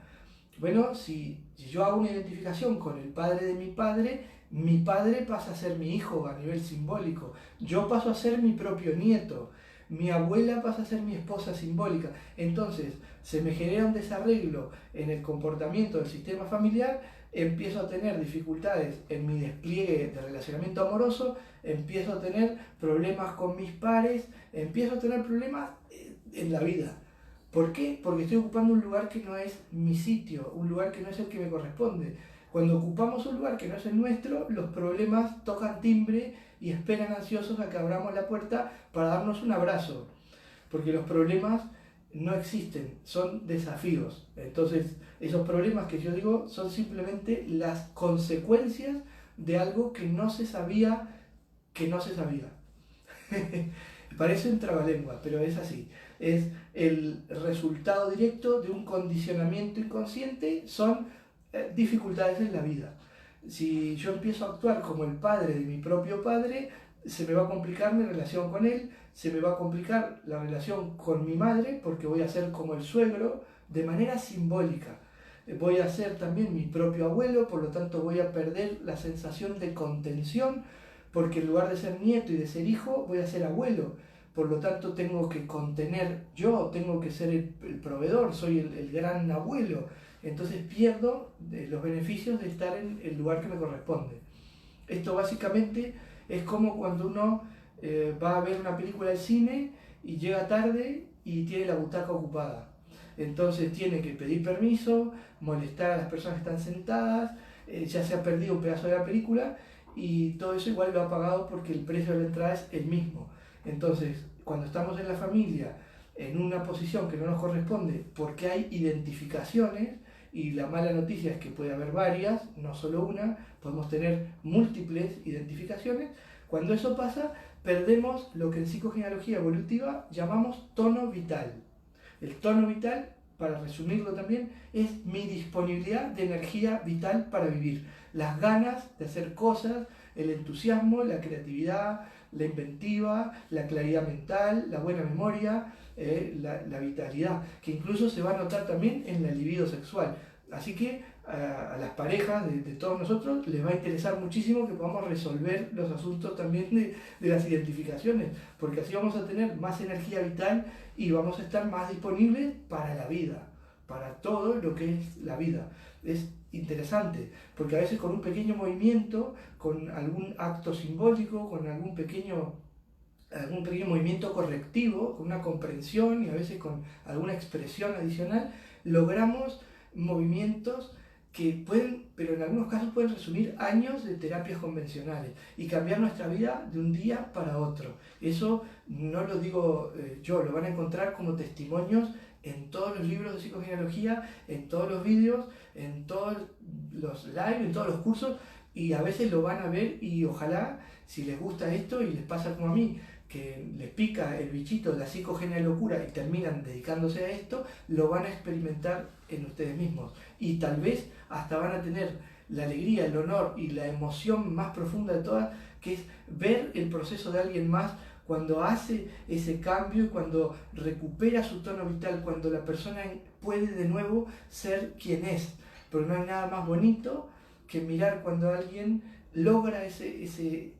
[SPEAKER 1] Bueno, si yo hago una identificación con el padre de mi padre pasa a ser mi hijo a nivel simbólico, yo paso a ser mi propio nieto, mi abuela pasa a ser mi esposa simbólica. Entonces se me genera un desarreglo en el comportamiento del sistema familiar, empiezo a tener dificultades en mi despliegue de relacionamiento amoroso, empiezo a tener problemas con mis pares, empiezo a tener problemas en la vida. ¿Por qué? Porque estoy ocupando un lugar que no es mi sitio, un lugar que no es el que me corresponde. Cuando ocupamos un lugar que no es el nuestro, los problemas tocan timbre y esperan ansiosos a que abramos la puerta para darnos un abrazo. Porque los problemas no existen, son desafíos. Entonces, esos problemas que yo digo son simplemente las consecuencias de algo que no se sabía que no se sabía. Parece un trabalengua, pero es así. Es el resultado directo de un condicionamiento inconsciente, son dificultades en la vida. Si yo empiezo a actuar como el padre de mi propio padre, se me va a complicar mi relación con él, se me va a complicar la relación con mi madre, porque voy a ser como el suegro de manera simbólica. Voy a ser también mi propio abuelo, por lo tanto voy a perder la sensación de contención, porque en lugar de ser nieto y de ser hijo, voy a ser abuelo. Por lo tanto tengo que contener yo, tengo que ser el proveedor, soy el gran abuelo. Entonces pierdo los beneficios de estar en el lugar que me corresponde. Esto básicamente es como cuando uno va a ver una película al cine y llega tarde y tiene la butaca ocupada. entonces tiene que pedir permiso, molestar a las personas que están sentadas, ya se ha perdido un pedazo de la película y todo eso igual lo ha pagado porque el precio de la entrada es el mismo. Entonces, cuando estamos en la familia en una posición que no nos corresponde porque hay identificaciones, y la mala noticia es que puede haber varias, no solo una, podemos tener múltiples identificaciones. Cuando eso pasa, perdemos lo que en psicogenealogía evolutiva llamamos tono vital. El tono vital, para resumirlo también, es mi disponibilidad de energía vital para vivir. Las ganas de hacer cosas, el entusiasmo, la creatividad, la inventiva, la claridad mental, la buena memoria, la vitalidad, que incluso se va a notar también en la libido sexual. Así que a las parejas de todos nosotros les va a interesar muchísimo que podamos resolver los asuntos también de las identificaciones, porque así vamos a tener más energía vital y vamos a estar más disponibles para la vida, para todo lo que es la vida. Es interesante, porque a veces con un pequeño movimiento, con algún acto simbólico, con algún pequeño movimiento correctivo, con una comprensión y a veces con alguna expresión adicional, logramos movimientos que pueden, pero en algunos casos pueden resumir años de terapias convencionales y cambiar nuestra vida de un día para otro. Eso no lo digo yo, lo van a encontrar como testimonios en todos los libros de psicogenealogía, en todos los vídeos, en todos los live, en todos los cursos, y a veces lo van a ver y ojalá, si les gusta esto y les pasa como a mí, que les pica el bichito de la psicogenealocura y terminan dedicándose a esto, lo van a experimentar en ustedes mismos. Y tal vez hasta van a tener la alegría, el honor y la emoción más profunda de todas, que es ver el proceso de alguien más cuando hace ese cambio y cuando recupera su tono vital, cuando la persona puede de nuevo ser quien es. Pero no hay nada más bonito que mirar cuando alguien logra ese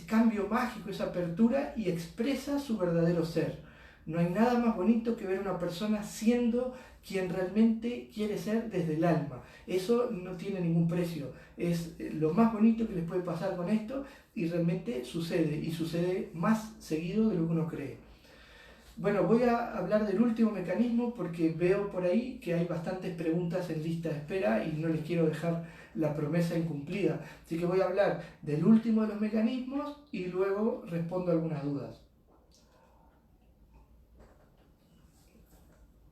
[SPEAKER 1] cambio mágico, esa apertura y expresa su verdadero ser. No hay nada más bonito que ver a una persona siendo quien realmente quiere ser desde el alma. Eso no tiene ningún precio. Es lo más bonito que les puede pasar con esto y realmente sucede, y sucede más seguido de lo que uno cree. Bueno, voy a hablar del último mecanismo porque veo por ahí que hay bastantes preguntas en lista de espera y no les quiero dejar la promesa incumplida. Así que voy a hablar del último de los mecanismos y luego respondo algunas dudas.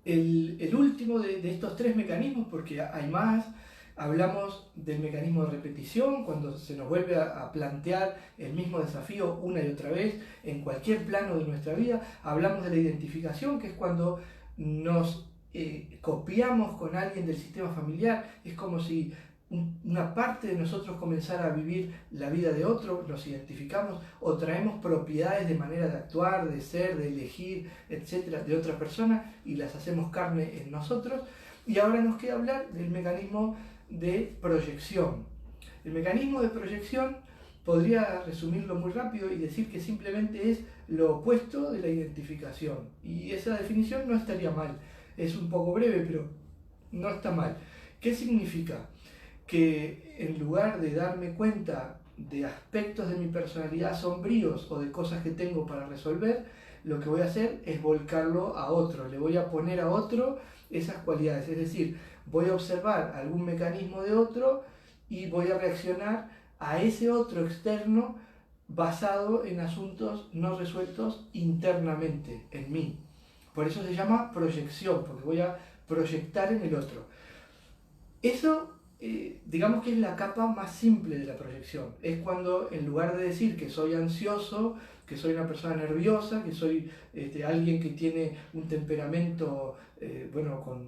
[SPEAKER 1] El último de estos tres mecanismos, porque hay más, hablamos del mecanismo de repetición, cuando se nos vuelve a plantear el mismo desafío una y otra vez en cualquier plano de nuestra vida. Hablamos de la identificación, que es cuando nos copiamos con alguien del sistema familiar. Es como si una parte de nosotros comenzara a vivir la vida de otro, nos identificamos o traemos propiedades de manera de actuar, de ser, de elegir, etcétera, de otra persona y las hacemos carne en nosotros. Y ahora nos queda hablar del mecanismo de proyección. El mecanismo de proyección podría resumirlo muy rápido y decir que simplemente es lo opuesto de la identificación. Y esa definición no estaría mal. Es un poco breve, pero no está mal. ¿Qué significa? Que en lugar de darme cuenta de aspectos de mi personalidad sombríos o de cosas que tengo para resolver, lo que voy a hacer es volcarlo a otro, le voy a poner a otro esas cualidades, es decir, voy a observar algún mecanismo de otro y voy a reaccionar a ese otro externo basado en asuntos no resueltos internamente, en mí. Por eso se llama proyección, porque voy a proyectar en el otro. Eso digamos que es la capa más simple de la proyección. Es cuando en lugar de decir que soy ansioso, que soy una persona nerviosa, que soy alguien que tiene un temperamento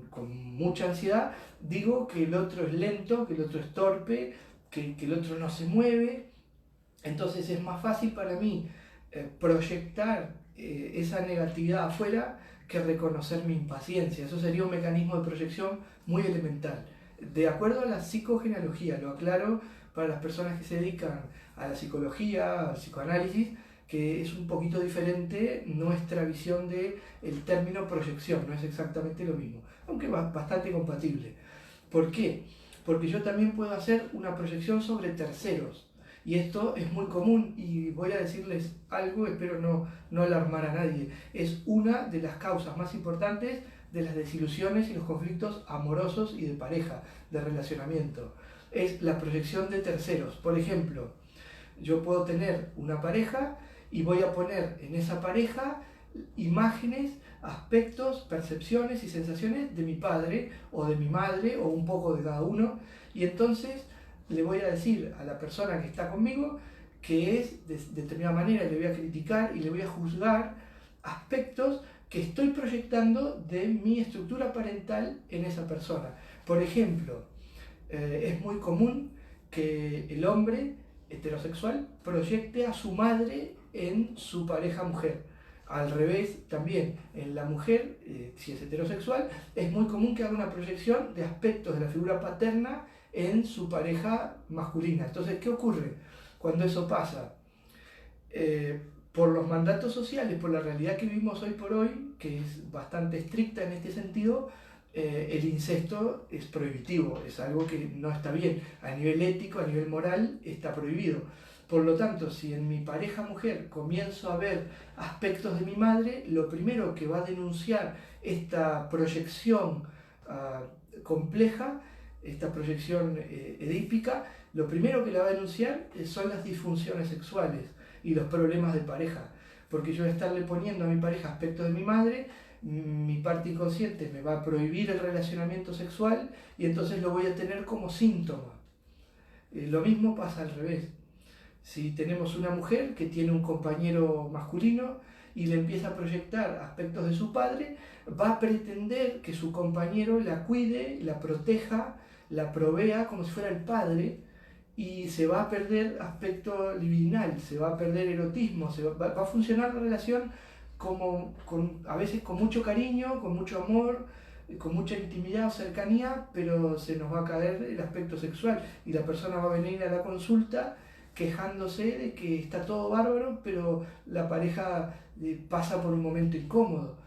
[SPEAKER 1] con mucha ansiedad, digo que el otro es lento, que el otro es torpe, que el otro no se mueve. Entonces es más fácil para mí proyectar esa negatividad afuera que reconocer mi impaciencia. Eso sería un mecanismo de proyección muy elemental. De acuerdo a la psicogenealogía, lo aclaro para las personas que se dedican a la psicología, al psicoanálisis, que es un poquito diferente nuestra visión del término proyección, no es exactamente lo mismo, aunque bastante compatible. ¿Por qué? Porque yo también puedo hacer una proyección sobre terceros, y esto es muy común, y voy a decirles algo, espero no alarmar a nadie. Es una de las causas más importantes de las desilusiones y los conflictos amorosos y de pareja, de relacionamiento. Es la proyección de terceros. Por ejemplo, yo puedo tener una pareja y voy a poner en esa pareja imágenes, aspectos, percepciones y sensaciones de mi padre o de mi madre o un poco de cada uno, y entonces le voy a decir a la persona que está conmigo que es de determinada manera, le voy a criticar y le voy a juzgar aspectos que estoy proyectando de mi estructura parental en esa persona. Por ejemplo, es muy común que el hombre heterosexual proyecte a su madre en su pareja mujer. Al revés, también en la mujer, si es heterosexual, es muy común que haga una proyección de aspectos de la figura paterna en su pareja masculina. Entonces, ¿qué ocurre cuando eso pasa? Por los mandatos sociales, por la realidad que vivimos hoy por hoy, que es bastante estricta en este sentido, el incesto es prohibitivo, es algo que no está bien. A nivel ético, a nivel moral, está prohibido. Por lo tanto, si en mi pareja mujer comienzo a ver aspectos de mi madre, lo primero que va a denunciar esta proyección compleja, esta proyección edípica, lo primero que la va a denunciar son las disfunciones sexuales y los problemas de pareja. Porque yo voy a estarle poniendo a mi pareja aspectos de mi madre, mi parte inconsciente me va a prohibir el relacionamiento sexual y entonces lo voy a tener como síntoma. Lo mismo pasa al revés. Si tenemos una mujer que tiene un compañero masculino y le empieza a proyectar aspectos de su padre, va a pretender que su compañero la cuide, la proteja, la provea como si fuera el padre, y se va a perder aspecto libidinal, se va a perder erotismo, va a funcionar la relación a veces con mucho cariño, con mucho amor, con mucha intimidad o cercanía, pero se nos va a caer el aspecto sexual y la persona va a venir a la consulta quejándose de que está todo bárbaro, pero la pareja pasa por un momento incómodo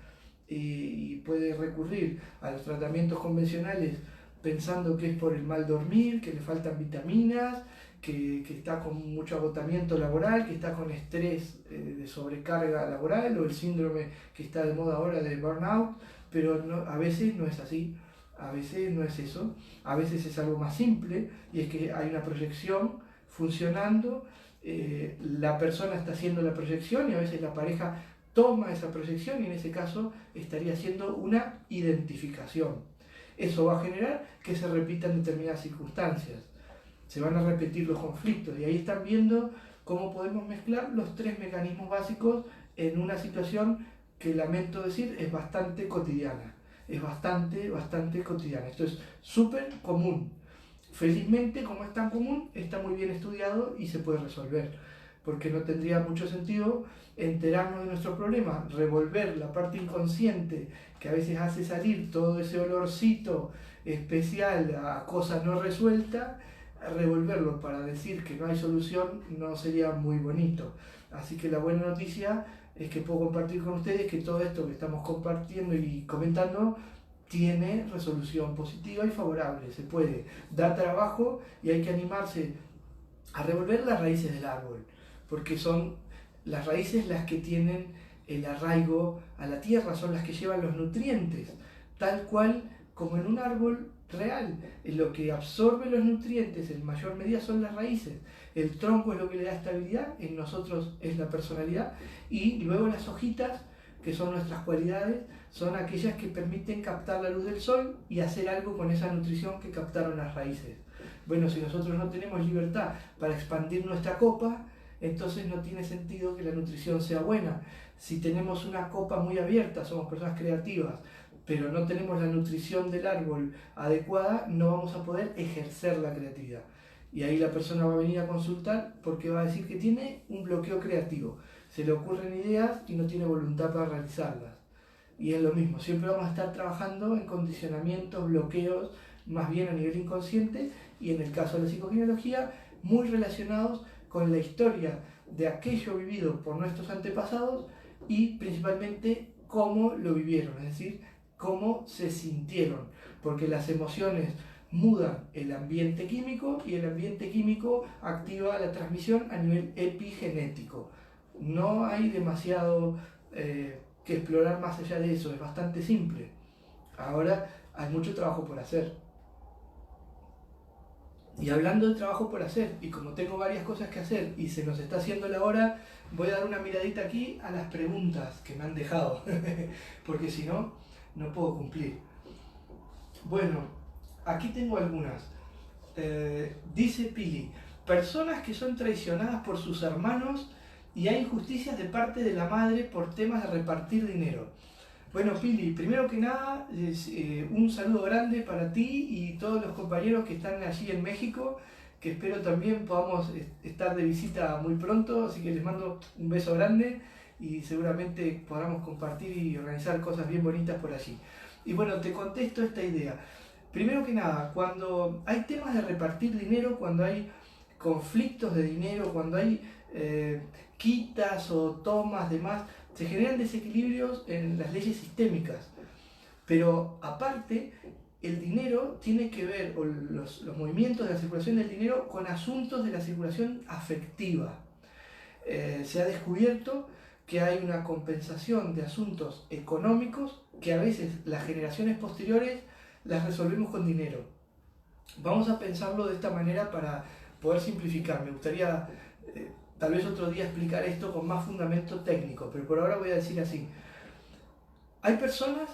[SPEAKER 1] y puede recurrir a los tratamientos convencionales pensando que es por el mal dormir, que le faltan vitaminas, que está con mucho agotamiento laboral, que está con estrés de sobrecarga laboral o el síndrome que está de moda ahora de burnout, pero a veces no es así, a veces no es eso, a veces es algo más simple y es que hay una proyección funcionando, la persona está haciendo la proyección y a veces la pareja toma esa proyección y en ese caso estaría haciendo una identificación. Eso va a generar que se repitan determinadas circunstancias, se van a repetir los conflictos y ahí están viendo cómo podemos mezclar los tres mecanismos básicos en una situación que lamento decir es bastante cotidiana, es bastante cotidiana. Esto es súper común. Felizmente, como es tan común, está muy bien estudiado y se puede resolver, porque no tendría mucho sentido enterarnos de nuestro problema, revolver la parte inconsciente que a veces hace salir todo ese olorcito especial a cosa no resuelta, revolverlo para decir que no hay solución no sería muy bonito. Así que la buena noticia es que puedo compartir con ustedes que todo esto que estamos compartiendo y comentando tiene resolución positiva y favorable, se puede dar trabajo y hay que animarse a revolver las raíces del árbol, porque son las raíces las que tienen el arraigo a la tierra, son las que llevan los nutrientes, tal cual como en un árbol real. Lo que absorbe los nutrientes en mayor medida son las raíces, el tronco es lo que le da estabilidad, en nosotros es la personalidad, y luego las hojitas, que son nuestras cualidades, son aquellas que permiten captar la luz del sol y hacer algo con esa nutrición que captaron las raíces. Bueno, si nosotros no tenemos libertad para expandir nuestra copa, entonces no tiene sentido que la nutrición sea buena. Si tenemos una copa muy abierta, somos personas creativas, pero no tenemos la nutrición del árbol adecuada, no vamos a poder ejercer la creatividad. Y ahí la persona va a venir a consultar porque va a decir que tiene un bloqueo creativo. Se le ocurren ideas y no tiene voluntad para realizarlas. Y es lo mismo, siempre vamos a estar trabajando en condicionamientos, bloqueos, más bien a nivel inconsciente, y en el caso de la psicogenealogía, muy relacionados con la historia de aquello vivido por nuestros antepasados y principalmente cómo lo vivieron, es decir, cómo se sintieron, porque las emociones mudan el ambiente químico y el ambiente químico activa la transmisión a nivel epigenético. No hay demasiado que explorar más allá de eso, es bastante simple. Ahora hay mucho trabajo por hacer. Y hablando de trabajo por hacer, y como tengo varias cosas que hacer y se nos está haciendo la hora, voy a dar una miradita aquí a las preguntas que me han dejado, porque si no, no puedo cumplir. Bueno, aquí tengo algunas. Dice Pili, personas que son traicionadas por sus hermanos y hay injusticias de parte de la madre por temas de repartir dinero. Bueno, Pili, primero que nada, un saludo grande para ti y todos los compañeros que están allí en México, que espero también podamos estar de visita muy pronto, así que les mando un beso grande y seguramente podamos compartir y organizar cosas bien bonitas por allí. Y bueno, te contesto esta idea. Primero que nada, cuando hay temas de repartir dinero, cuando hay conflictos de dinero, cuando hay quitas o tomas de más, se generan desequilibrios en las leyes sistémicas. Pero aparte, el dinero tiene que ver, o los movimientos de la circulación del dinero, con asuntos de la circulación afectiva. Se ha descubierto que hay una compensación de asuntos económicos que a veces las generaciones posteriores las resolvemos con dinero. Vamos a pensarlo de esta manera para poder simplificar. Me gustaría tal vez otro día explicar esto con más fundamento técnico, pero por ahora voy a decir así. Hay personas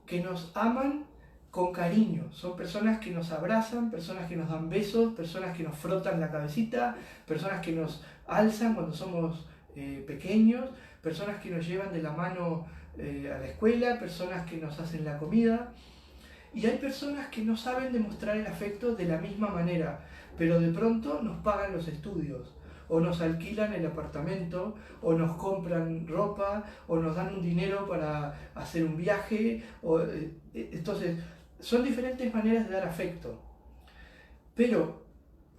[SPEAKER 1] que nos aman con cariño, son personas que nos abrazan, personas que nos dan besos, personas que nos frotan la cabecita, personas que nos alzan cuando somos pequeños, personas que nos llevan de la mano a la escuela, personas que nos hacen la comida. Y hay personas que no saben demostrar el afecto de la misma manera, pero de pronto nos pagan los estudios, o nos alquilan el apartamento, o nos compran ropa, o nos dan un dinero para hacer un viaje. Entonces, son diferentes maneras de dar afecto. Pero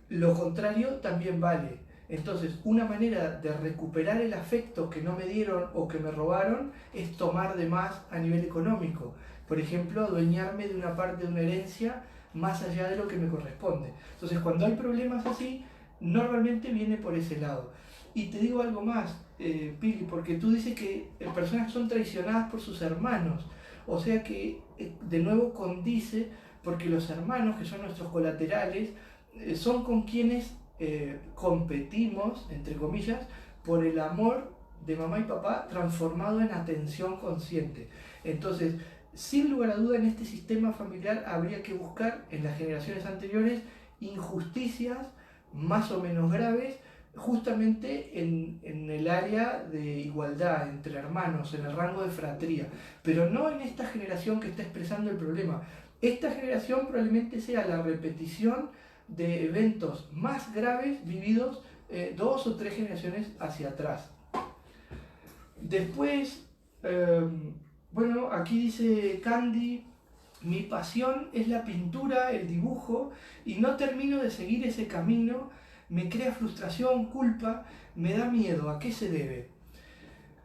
[SPEAKER 1] lo contrario también vale. Entonces, una manera de recuperar el afecto que no me dieron o que me robaron es tomar de más a nivel económico. Por ejemplo, adueñarme de una parte de una herencia más allá de lo que me corresponde. Entonces, cuando hay problemas así, normalmente viene por ese lado. Y te digo algo más, Pili, porque tú dices que personas son traicionadas por sus hermanos. O sea que, de nuevo, condice, porque los hermanos, que son nuestros colaterales, son con quienes competimos, entre comillas, por el amor de mamá y papá transformado en atención consciente. Entonces, sin lugar a duda, en este sistema familiar habría que buscar en las generaciones anteriores injusticias más o menos graves, justamente en el área de igualdad entre hermanos, en el rango de fratría, pero no en esta generación que está expresando el problema. Esta generación probablemente sea la repetición de eventos más graves vividos 2 o 3 generaciones hacia atrás. Después, bueno, aquí dice Candy, mi pasión es la pintura, el dibujo, y no termino de seguir ese camino, me crea frustración, culpa, me da miedo, ¿a qué se debe?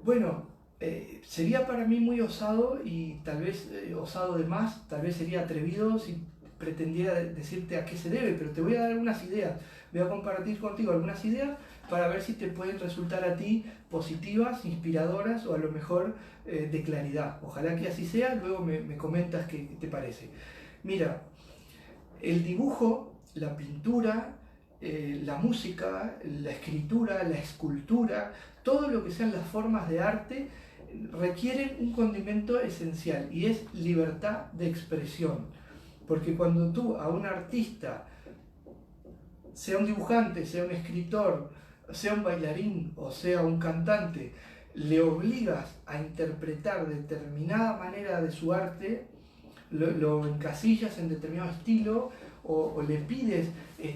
[SPEAKER 1] Bueno, sería para mí muy osado y tal vez osado de más, tal vez sería atrevido si pretendiera decirte a qué se debe, pero te voy a dar algunas ideas, voy a compartir contigo algunas ideas para ver si te pueden resultar a ti positivas, inspiradoras o a lo mejor de claridad. Ojalá que así sea, luego me comentas qué te parece. Mira, el dibujo, la pintura, la música, la escritura, la escultura, todo lo que sean las formas de arte requieren un condimento esencial y es libertad de expresión. Porque cuando tú a un artista, sea un dibujante, sea un escritor, sea un bailarín o sea un cantante, le obligas a interpretar determinada manera de su arte, lo encasillas en determinado estilo o le pides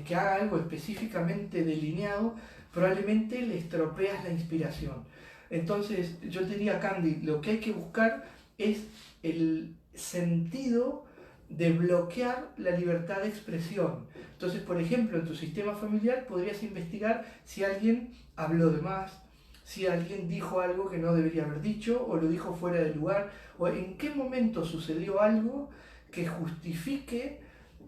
[SPEAKER 1] que haga algo específicamente delineado, probablemente le estropeas la inspiración. Entonces yo te diría, Candy, lo que hay que buscar es el sentido de bloquear la libertad de expresión. Entonces, por ejemplo, en tu sistema familiar podrías investigar si alguien habló de más, si alguien dijo algo que no debería haber dicho o lo dijo fuera de lugar, o en qué momento sucedió algo que justifique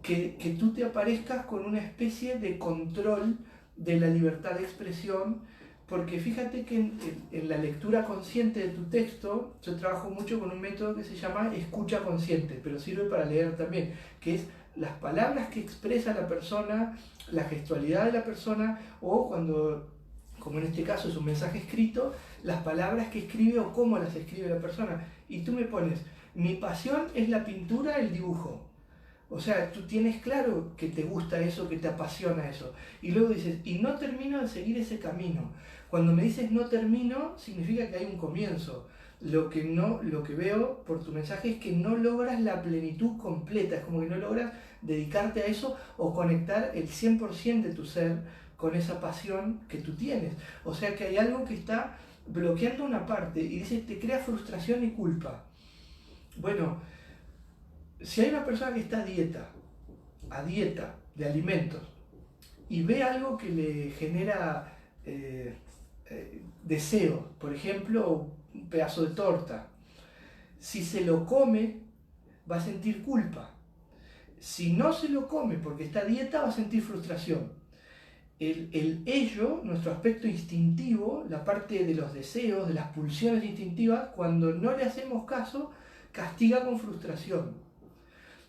[SPEAKER 1] que tú te aparezcas con una especie de control de la libertad de expresión Porque fíjate que en la lectura consciente de tu texto, yo trabajo mucho con un método que se llama escucha consciente, pero sirve para leer también, que es las palabras que expresa la persona, la gestualidad de la persona, o cuando, como en este caso es un mensaje escrito, las palabras que escribe o cómo las escribe la persona. Y tú me pones, mi pasión es la pintura, el dibujo. O sea, tú tienes claro que te gusta eso, que te apasiona eso. Y luego dices, y no termino de seguir ese camino. Cuando me dices no termino, significa que hay un comienzo. Lo que veo por tu mensaje es que no logras la plenitud completa, es como que no logras dedicarte a eso o conectar el 100% de tu ser con esa pasión que tú tienes. O sea que hay algo que está bloqueando una parte y dice, te crea frustración y culpa. Bueno, si hay una persona que está a dieta de alimentos, y ve algo que le genera deseo, por ejemplo, un pedazo de torta, si se lo come, va a sentir culpa. Si no se lo come porque está a dieta, va a sentir frustración. El ello, nuestro aspecto instintivo, la parte de los deseos, de las pulsiones instintivas, cuando no le hacemos caso, castiga con frustración.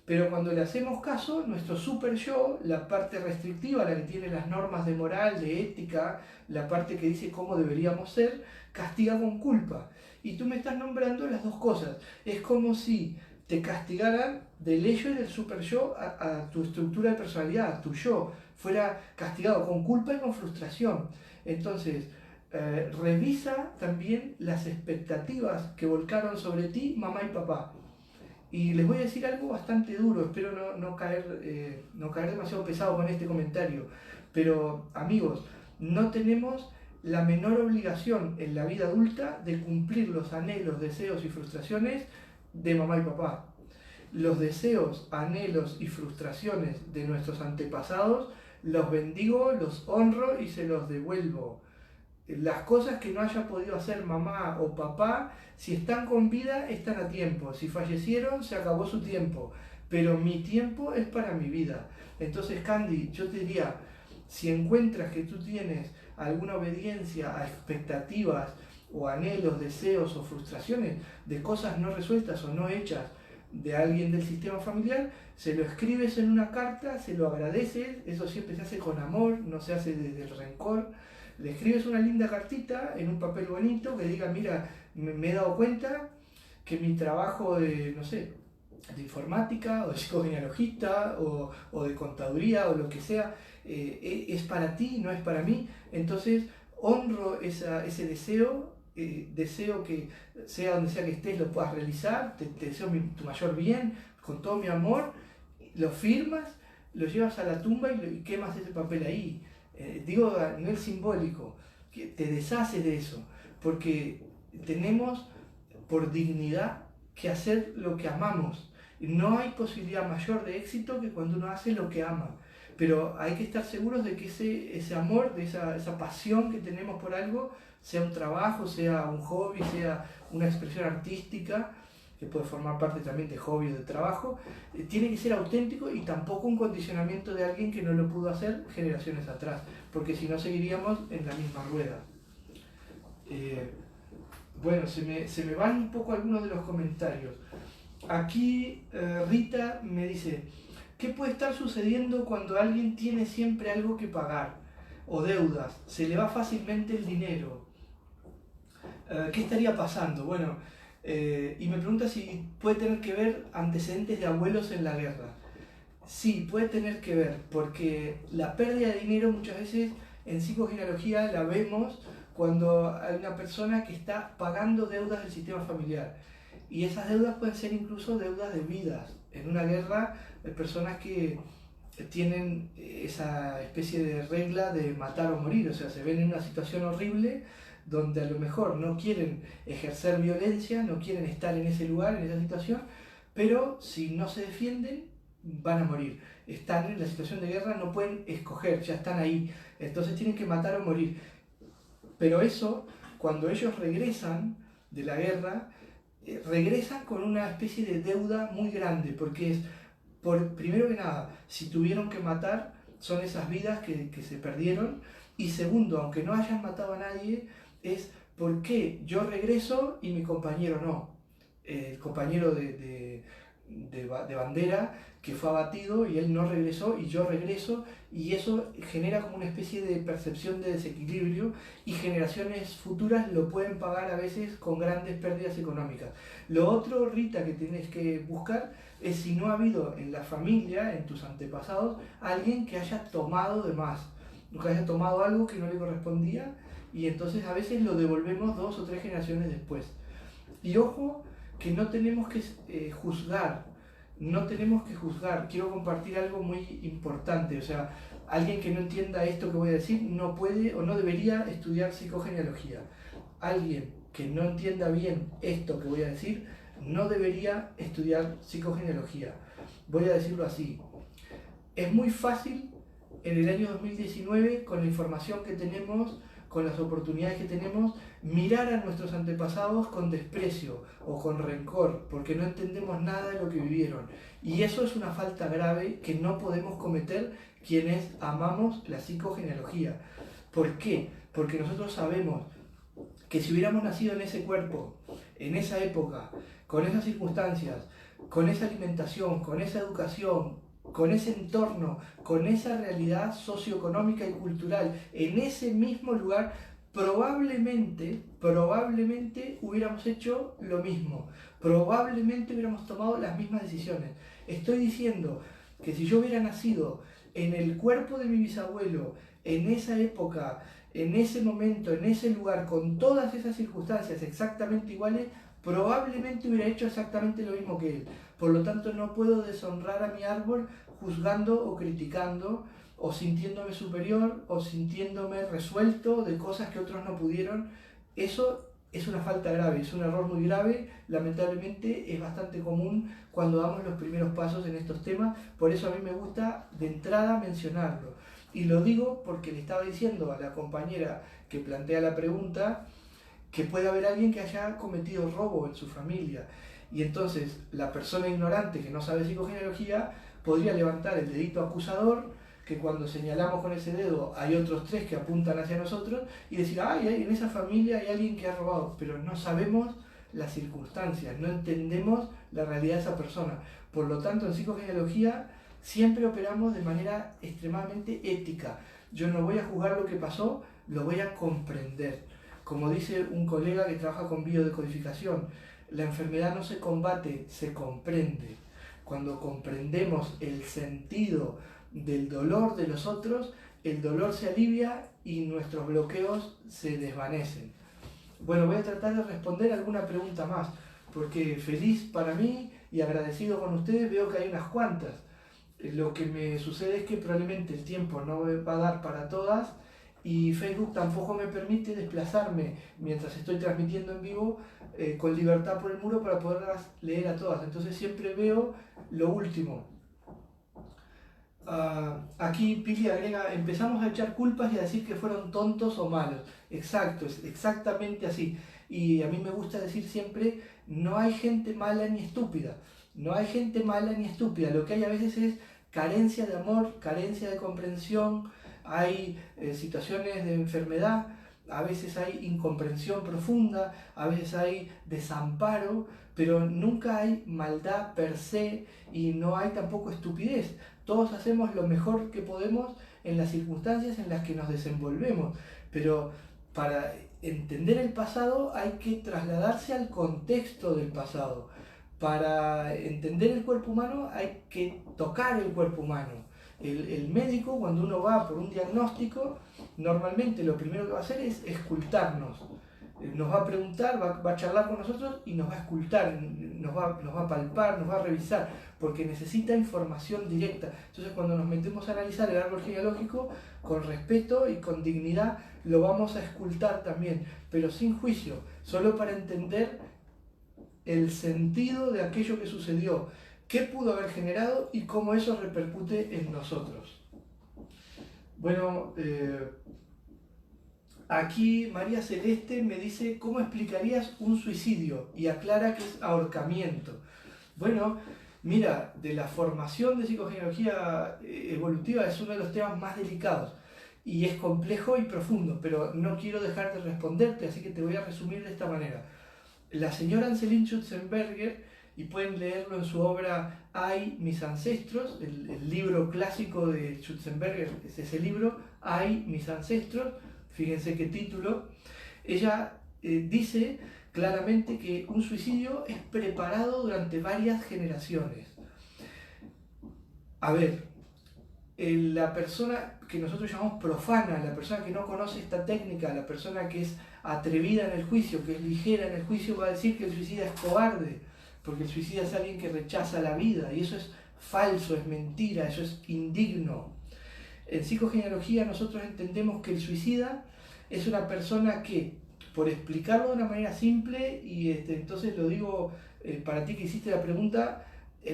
[SPEAKER 1] Pero cuando le hacemos caso, nuestro super yo, la parte restrictiva, la que tiene las normas de moral, de ética, la parte que dice cómo deberíamos ser, castiga con culpa. Y tú me estás nombrando las dos cosas. Es como si te castigaran del ello y del super yo a tu estructura de personalidad, a tu yo, fuera castigado con culpa y con frustración. Entonces, revisa también las expectativas que volcaron sobre ti mamá y papá. Y les voy a decir algo bastante duro, espero no caer demasiado pesado con este comentario, pero amigos, no tenemos la menor obligación en la vida adulta de cumplir los anhelos, deseos y frustraciones de mamá y papá. Los deseos, anhelos y frustraciones de nuestros antepasados los bendigo, los honro y se los devuelvo. Las cosas que no haya podido hacer mamá o papá, si están con vida, están a tiempo. Si fallecieron, se acabó su tiempo. Pero mi tiempo es para mi vida. Entonces, Candy, yo te diría, si encuentras que tú tienes alguna obediencia a expectativas o anhelos, deseos o frustraciones de cosas no resueltas o no hechas de alguien del sistema familiar, se lo escribes en una carta, se lo agradeces, eso siempre se hace con amor, no se hace desde el rencor. Le escribes una linda cartita en un papel bonito que diga, mira, me he dado cuenta que mi trabajo de, no sé, de informática o de psicogenealogista o de contaduría o lo que sea, es para ti, no es para mí. Entonces honro ese deseo, deseo que sea donde sea que estés lo puedas realizar, te deseo tu mayor bien, con todo mi amor, lo firmas, lo llevas a la tumba y quemas ese papel ahí. Digo a nivel simbólico, que te deshaces de eso, porque tenemos por dignidad que hacer lo que amamos. No hay posibilidad mayor de éxito que cuando uno hace lo que ama, pero hay que estar seguros de que ese amor, de esa pasión que tenemos por algo, sea un trabajo, sea un hobby, sea una expresión artística, que puede formar parte también de hobby o de trabajo, tiene que ser auténtico y tampoco un condicionamiento de alguien que no lo pudo hacer generaciones atrás, porque si no seguiríamos en la misma rueda. Bueno, se me van un poco algunos de los comentarios. Aquí Rita me dice, ¿qué puede estar sucediendo cuando alguien tiene siempre algo que pagar o deudas? Se le va fácilmente el dinero. ¿Qué estaría pasando? Bueno, y me pregunta si puede tener que ver antecedentes de abuelos en la guerra. Sí, puede tener que ver, porque la pérdida de dinero muchas veces en psicogenealogía la vemos cuando hay una persona que está pagando deudas del sistema familiar. Y esas deudas pueden ser incluso deudas de vidas. En una guerra hay personas que tienen esa especie de regla de matar o morir, o sea, se ven en una situación horrible donde a lo mejor no quieren ejercer violencia, no quieren estar en ese lugar, en esa situación, pero si no se defienden, van a morir. Están en la situación de guerra, no pueden escoger, ya están ahí, entonces tienen que matar o morir. Pero eso, cuando ellos regresan de la guerra, regresan con una especie de deuda muy grande, porque es, primero que nada, si tuvieron que matar, son esas vidas que se perdieron, Y segundo, aunque no hayan matado a nadie, es por qué yo regreso y mi compañero no. El compañero de bandera que fue abatido y él no regresó y yo regreso, y eso genera como una especie de percepción de desequilibrio, y generaciones futuras lo pueden pagar a veces con grandes pérdidas económicas. Lo otro, Rita, que tienes que buscar es si no ha habido en la familia, en tus antepasados, alguien que haya tomado de más, que haya tomado algo que no le correspondía, y entonces a veces lo devolvemos 2 o 3 generaciones después. Y ojo, que no tenemos que juzgar, no tenemos que juzgar. Quiero compartir algo muy importante, o sea, alguien que no entienda esto que voy a decir no puede o no debería estudiar psicogenealogía. Alguien que no entienda bien esto que voy a decir no debería estudiar psicogenealogía. Voy a decirlo así. Es muy fácil en el año 2019, con la información que tenemos, con las oportunidades que tenemos, mirar a nuestros antepasados con desprecio o con rencor, porque no entendemos nada de lo que vivieron. Y eso es una falta grave que no podemos cometer quienes amamos la psicogenealogía. ¿Por qué? Porque nosotros sabemos que si hubiéramos nacido en ese cuerpo, en esa época, con esas circunstancias, con esa alimentación, con esa educación, con ese entorno, con esa realidad socioeconómica y cultural, en ese mismo lugar, probablemente hubiéramos hecho lo mismo, probablemente hubiéramos tomado las mismas decisiones. Estoy diciendo que si yo hubiera nacido en el cuerpo de mi bisabuelo, en esa época, en ese momento, en ese lugar, con todas esas circunstancias exactamente iguales, probablemente hubiera hecho exactamente lo mismo que él. Por lo tanto, no puedo deshonrar a mi árbol juzgando o criticando, o sintiéndome superior, o sintiéndome resuelto de cosas que otros no pudieron. Eso es una falta grave, es un error muy grave, lamentablemente es bastante común cuando damos los primeros pasos en estos temas, por eso a mí me gusta de entrada mencionarlo. Y lo digo porque le estaba diciendo a la compañera que plantea la pregunta que puede haber alguien que haya cometido robo en su familia. Y entonces la persona ignorante que no sabe psicogenealogía podría levantar el dedito acusador, que cuando señalamos con ese dedo hay otros 3 que apuntan hacia nosotros, y decir, ay, en esa familia hay alguien que ha robado, pero no sabemos las circunstancias, no entendemos la realidad de esa persona. Por lo tanto, en psicogenealogía siempre operamos de manera extremadamente ética. Yo no voy a juzgar lo que pasó, lo voy a comprender. Como dice un colega que trabaja con biodecodificación, la enfermedad no se combate, se comprende. Cuando comprendemos el sentido del dolor de los otros, el dolor se alivia y nuestros bloqueos se desvanecen. Bueno, voy a tratar de responder alguna pregunta más, porque feliz para mí y agradecido con ustedes, veo que hay unas cuantas. Lo que me sucede es que probablemente el tiempo no va a dar para todas, y Facebook tampoco me permite desplazarme mientras estoy transmitiendo en vivo con libertad por el muro para poderlas leer a todas. Entonces siempre veo lo último. Aquí Pili agrega, empezamos a echar culpas y a decir que fueron tontos o malos. Exacto, es exactamente así. Y a mí me gusta decir siempre, no hay gente mala ni estúpida. No hay gente mala ni estúpida. Lo que hay a veces es carencia de amor, carencia de comprensión, hay situaciones de enfermedad, a veces hay incomprensión profunda, a veces hay desamparo, pero nunca hay maldad per se y no hay tampoco estupidez. Todos hacemos lo mejor que podemos en las circunstancias en las que nos desenvolvemos, pero para entender el pasado hay que trasladarse al contexto del pasado. Para entender el cuerpo humano hay que tocar el cuerpo humano. El médico, cuando uno va por un diagnóstico, normalmente lo primero que va a hacer es escultarnos. Nos va a preguntar, va a charlar con nosotros y nos va a escultar, nos va a palpar, nos va a revisar, porque necesita información directa. Entonces, cuando nos metemos a analizar el árbol genealógico, con respeto y con dignidad, lo vamos a escultar también, pero sin juicio, solo para entender el sentido de aquello que sucedió, qué pudo haber generado y cómo eso repercute en nosotros. Bueno, aquí María Celeste me dice, ¿cómo explicarías un suicidio? Y aclara que es ahorcamiento. Bueno, mira, de la formación de psicogenealogía evolutiva es uno de los temas más delicados. y es complejo y profundo, pero no quiero dejar de responderte, así que te voy a resumir de esta manera. La señora Anselin Schutzenberger, y pueden leerlo en su obra Ay, mis ancestros, el libro clásico de Schutzenberger es ese libro, Ay, mis ancestros, fíjense qué título. Ella dice claramente que un suicidio es preparado durante varias generaciones. A ver, la persona que nosotros llamamos profana, la persona que no conoce esta técnica, la persona que es atrevida en el juicio, que es ligera en el juicio, va a decir que el suicida es cobarde, porque el suicida es alguien que rechaza la vida, y eso es falso, es mentira, eso es indigno. En psicogenealogía nosotros entendemos que el suicida es una persona que, por explicarlo de una manera simple, y entonces lo digo para ti que hiciste la pregunta,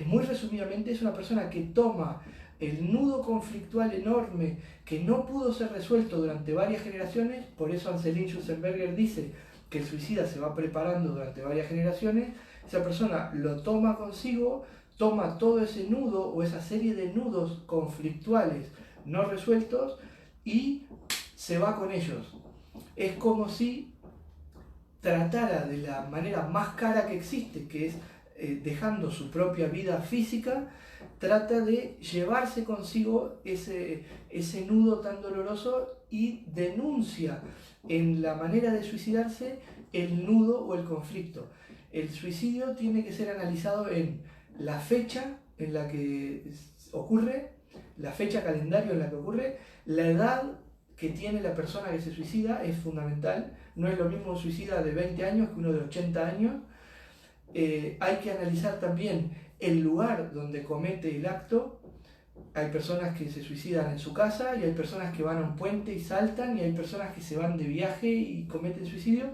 [SPEAKER 1] muy resumidamente es una persona que toma el nudo conflictual enorme que no pudo ser resuelto durante varias generaciones, por eso Anselin Schutzenberger dice que el suicida se va preparando durante varias generaciones. Esa persona lo toma consigo, toma todo ese nudo o esa serie de nudos conflictuales no resueltos y se va con ellos. Es como si tratara de la manera más cara que existe, que es dejando su propia vida física, trata de llevarse consigo ese nudo tan doloroso y denuncia en la manera de suicidarse el nudo o el conflicto. El suicidio tiene que ser analizado en la fecha en la que ocurre, la fecha calendario en la que ocurre, la edad que tiene la persona que se suicida es fundamental. No es lo mismo un suicida de 20 años que uno de 80 años. Hay que analizar también el lugar donde comete el acto. Hay personas que se suicidan en su casa y hay personas que van a un puente y saltan y hay personas que se van de viaje y cometen suicidio,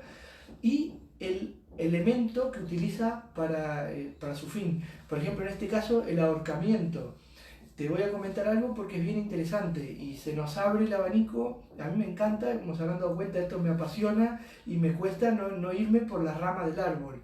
[SPEAKER 1] y el elemento que utiliza para su fin. Por ejemplo, en este caso, el ahorcamiento. Te voy a comentar algo porque es bien interesante y se nos abre el abanico. A mí me encanta, como se habrán dado cuenta, esto me apasiona y me cuesta no irme por la rama del árbol.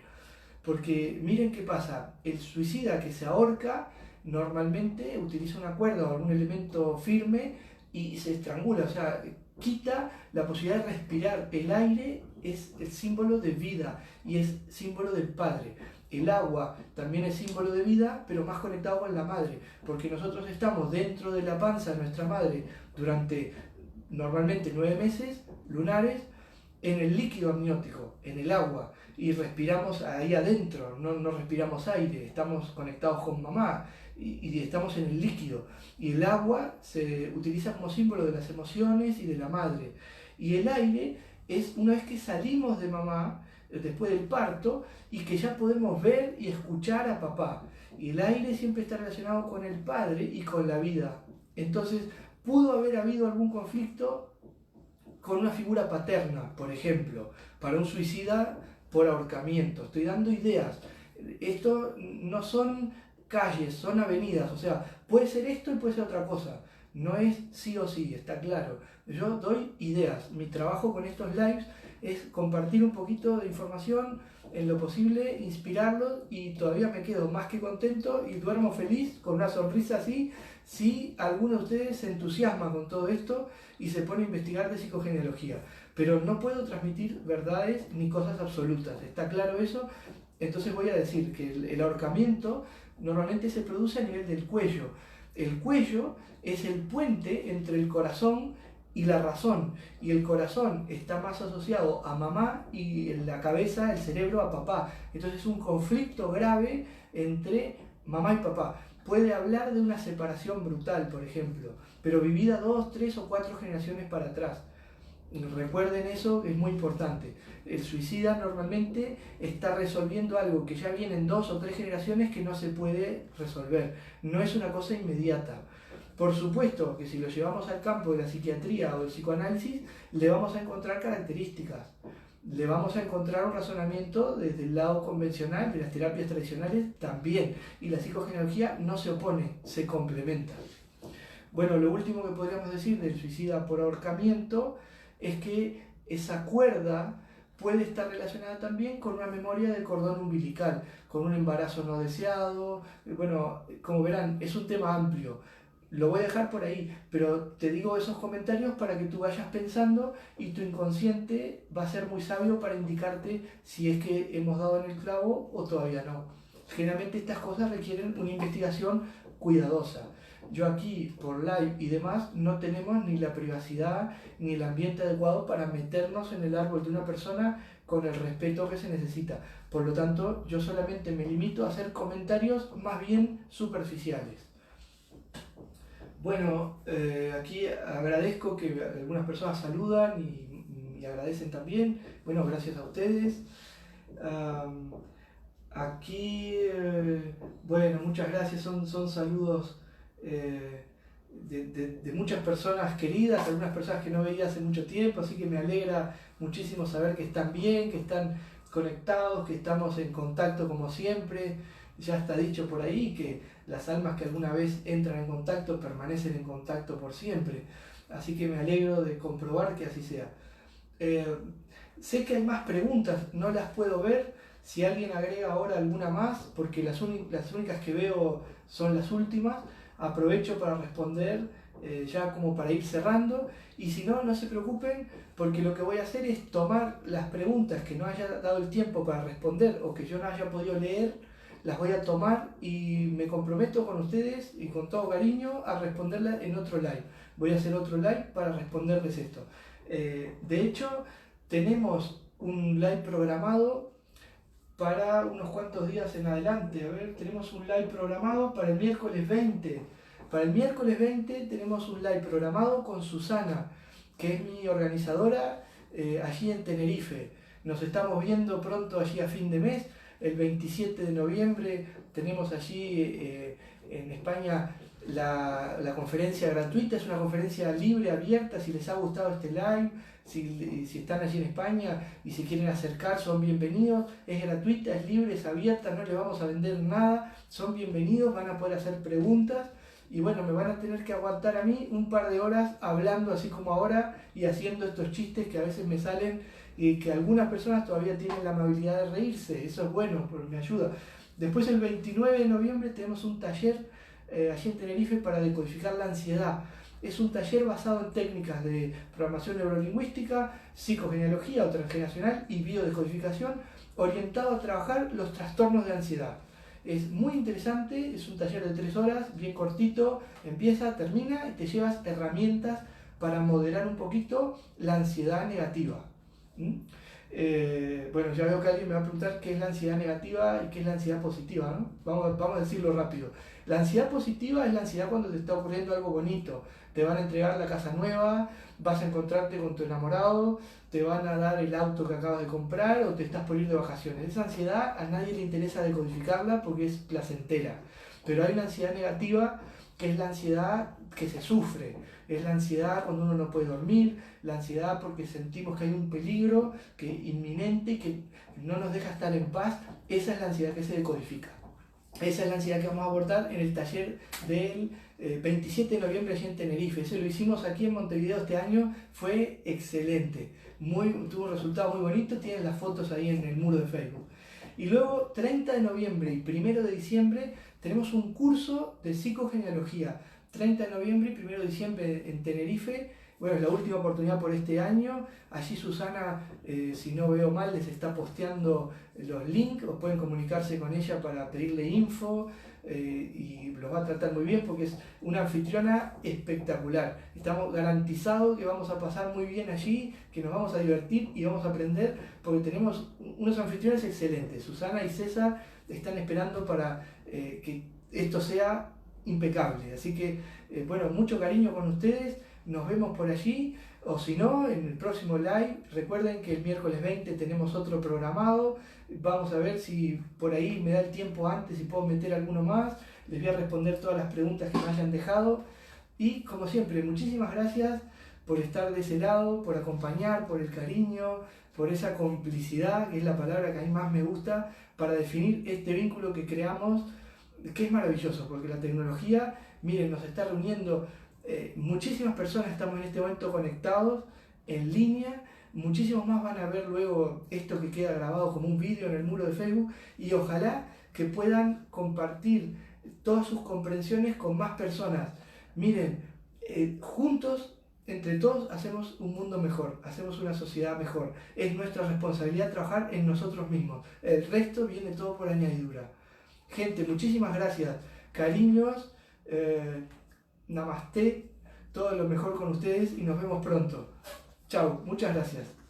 [SPEAKER 1] Porque miren qué pasa, el suicida que se ahorca normalmente utiliza una cuerda o algún elemento firme y se estrangula, o sea, quita la posibilidad de respirar. El aire es el símbolo de vida y es símbolo del padre. El agua también es símbolo de vida, pero más conectado con la madre, porque nosotros estamos dentro de la panza de nuestra madre durante normalmente 9 meses lunares, en el líquido amniótico, en el agua, y respiramos ahí adentro, no respiramos aire, estamos conectados con mamá y estamos en el líquido. Y el agua se utiliza como símbolo de las emociones y de la madre. Y el aire es una vez que salimos de mamá, después del parto, y que ya podemos ver y escuchar a papá. Y el aire siempre está relacionado con el padre y con la vida. Entonces, pudo haber habido algún conflicto con una figura paterna, por ejemplo, para un suicida por ahorcamiento. Estoy dando ideas. Esto no son calles, son avenidas. O sea, puede ser esto y puede ser otra cosa. No es sí o sí, está claro. Yo doy ideas. Mi trabajo con estos lives es compartir un poquito de información, en lo posible, inspirarlos, y todavía me quedo más que contento y duermo feliz, con una sonrisa así, si alguno de ustedes se entusiasma con todo esto y se pone a investigar de psicogenealogía. Pero no puedo transmitir verdades ni cosas absolutas, ¿está claro eso? Entonces voy a decir que el ahorcamiento normalmente se produce a nivel del cuello. El cuello es el puente entre el corazón y la razón, y el corazón está más asociado a mamá y en la cabeza, el cerebro, a papá. Entonces es un conflicto grave entre mamá y papá. Puede hablar de una separación brutal, por ejemplo, pero vivida 2, 3 o 4 generaciones para atrás. Recuerden eso, es muy importante. El suicida normalmente está resolviendo algo que ya viene en 2 o 3 generaciones que no se puede resolver. No es una cosa inmediata. Por supuesto que si lo llevamos al campo de la psiquiatría o del psicoanálisis, le vamos a encontrar características. Le vamos a encontrar un razonamiento desde el lado convencional de las terapias tradicionales también. Y la psicogenealogía no se opone, se complementa. Bueno, lo último que podríamos decir del suicida por ahorcamiento es que esa cuerda puede estar relacionada también con una memoria del cordón umbilical, con un embarazo no deseado. Bueno, como verán, es un tema amplio. lo voy a dejar por ahí, pero te digo esos comentarios para que tú vayas pensando y tu inconsciente va a ser muy sabio para indicarte si es que hemos dado en el clavo o todavía no. Generalmente estas cosas requieren una investigación cuidadosa. Yo aquí, por live y demás, no tenemos ni la privacidad ni el ambiente adecuado para meternos en el árbol de una persona con el respeto que se necesita. Por lo tanto, yo solamente me limito a hacer comentarios más bien superficiales. Bueno, aquí agradezco que algunas personas saludan y agradecen también. Bueno, gracias a ustedes. Aquí, bueno, muchas gracias, son saludos de muchas personas queridas, algunas personas que no veía hace mucho tiempo, así que me alegra muchísimo saber que están bien, que están conectados, que estamos en contacto como siempre. Ya está dicho por ahí que las almas que alguna vez entran en contacto permanecen en contacto por siempre, así que me alegro de comprobar que así sea. Sé que hay más preguntas, no las puedo ver. Si alguien agrega ahora alguna más, porque las únicas que veo son las últimas, aprovecho para responder ya como para ir cerrando. Y si no, no se preocupen, porque lo que voy a hacer es tomar las preguntas que no haya dado el tiempo para responder o que yo no haya podido leer, las voy a tomar y me comprometo con ustedes y con todo cariño a responderlas en otro live. Voy a hacer otro live para responderles esto. De hecho, tenemos un live programado para unos cuantos días en adelante. A ver, tenemos un live programado para el miércoles 20. Para el miércoles 20 tenemos un live programado con Susana, que es mi organizadora allí en Tenerife. Nos estamos viendo pronto allí a fin de mes. El 27 de noviembre tenemos allí en España la conferencia gratuita. Es una conferencia libre, abierta. Si les ha gustado este live, si están allí en España y si quieren acercar, son bienvenidos. Es gratuita, es libre, es abierta, no les vamos a vender nada. Son bienvenidos, van a poder hacer preguntas. Y bueno, me van a tener que aguantar a mí un par de horas hablando así como ahora y haciendo estos chistes que a veces me salen y que algunas personas todavía tienen la amabilidad de reírse. Eso es bueno, porque me ayuda. Después el 29 de noviembre tenemos un taller allí en Tenerife para decodificar la ansiedad. Es un taller basado en técnicas de programación neurolingüística, psicogenealogía o transgeneracional y biodecodificación, orientado a trabajar los trastornos de ansiedad. Es muy interesante, es un taller de 3 horas, bien cortito, empieza, termina y te llevas herramientas para moderar un poquito la ansiedad negativa. Bueno, ya veo que alguien me va a preguntar qué es la ansiedad negativa y qué es la ansiedad positiva, ¿no? Vamos a decirlo rápido. La ansiedad positiva es la ansiedad cuando te está ocurriendo algo bonito. Te van a entregar la casa nueva, vas a encontrarte con tu enamorado, te van a dar el auto que acabas de comprar o te estás por ir de vacaciones. Esa ansiedad a nadie le interesa decodificarla porque es placentera. Pero hay una ansiedad negativa que es la ansiedad que se sufre. Es la ansiedad cuando uno no puede dormir, la ansiedad porque sentimos que hay un peligro inminente que no nos deja estar en paz. Esa es la ansiedad que se decodifica. Esa es la ansiedad que vamos a abordar en el taller del 27 de noviembre allí en Tenerife. Ese lo hicimos aquí en Montevideo este año, fue excelente. Tuvo un resultado muy bonito, tienen las fotos ahí en el muro de Facebook. Y luego 30 de noviembre y 1 de diciembre tenemos un curso de psicogenealogía. 30 de noviembre y 1 de diciembre en Tenerife. Bueno, es la última oportunidad por este año. Allí Susana, si no veo mal, les está posteando los links o pueden comunicarse con ella para pedirle info y los va a tratar muy bien porque es una anfitriona espectacular. Estamos garantizados que vamos a pasar muy bien allí, que nos vamos a divertir y vamos a aprender porque tenemos unos anfitriones excelentes. Susana y César están esperando para que esto sea impecable. Así que, bueno, mucho cariño con ustedes. Nos vemos por allí, o si no, en el próximo live. Recuerden que el miércoles 20 tenemos otro programado. Vamos a ver si por ahí me da el tiempo antes y puedo meter alguno más. Les voy a responder todas las preguntas que me hayan dejado. Y como siempre, muchísimas gracias por estar de ese lado, por acompañar, por el cariño, por esa complicidad, que es la palabra que a mí más me gusta, para definir este vínculo que creamos, que es maravilloso, porque la tecnología, miren, nos está reuniendo. Muchísimas personas estamos en este momento conectados en línea, muchísimos más van a ver luego esto que queda grabado como un vídeo en el muro de Facebook y ojalá que puedan compartir todas sus comprensiones con más personas. Miren, juntos, entre todos, hacemos un mundo mejor, hacemos una sociedad mejor. Es nuestra responsabilidad trabajar en nosotros mismos. El resto viene todo por añadidura. Gente, muchísimas gracias. Cariños, namaste, todo lo mejor con ustedes y nos vemos pronto. Chao, muchas gracias.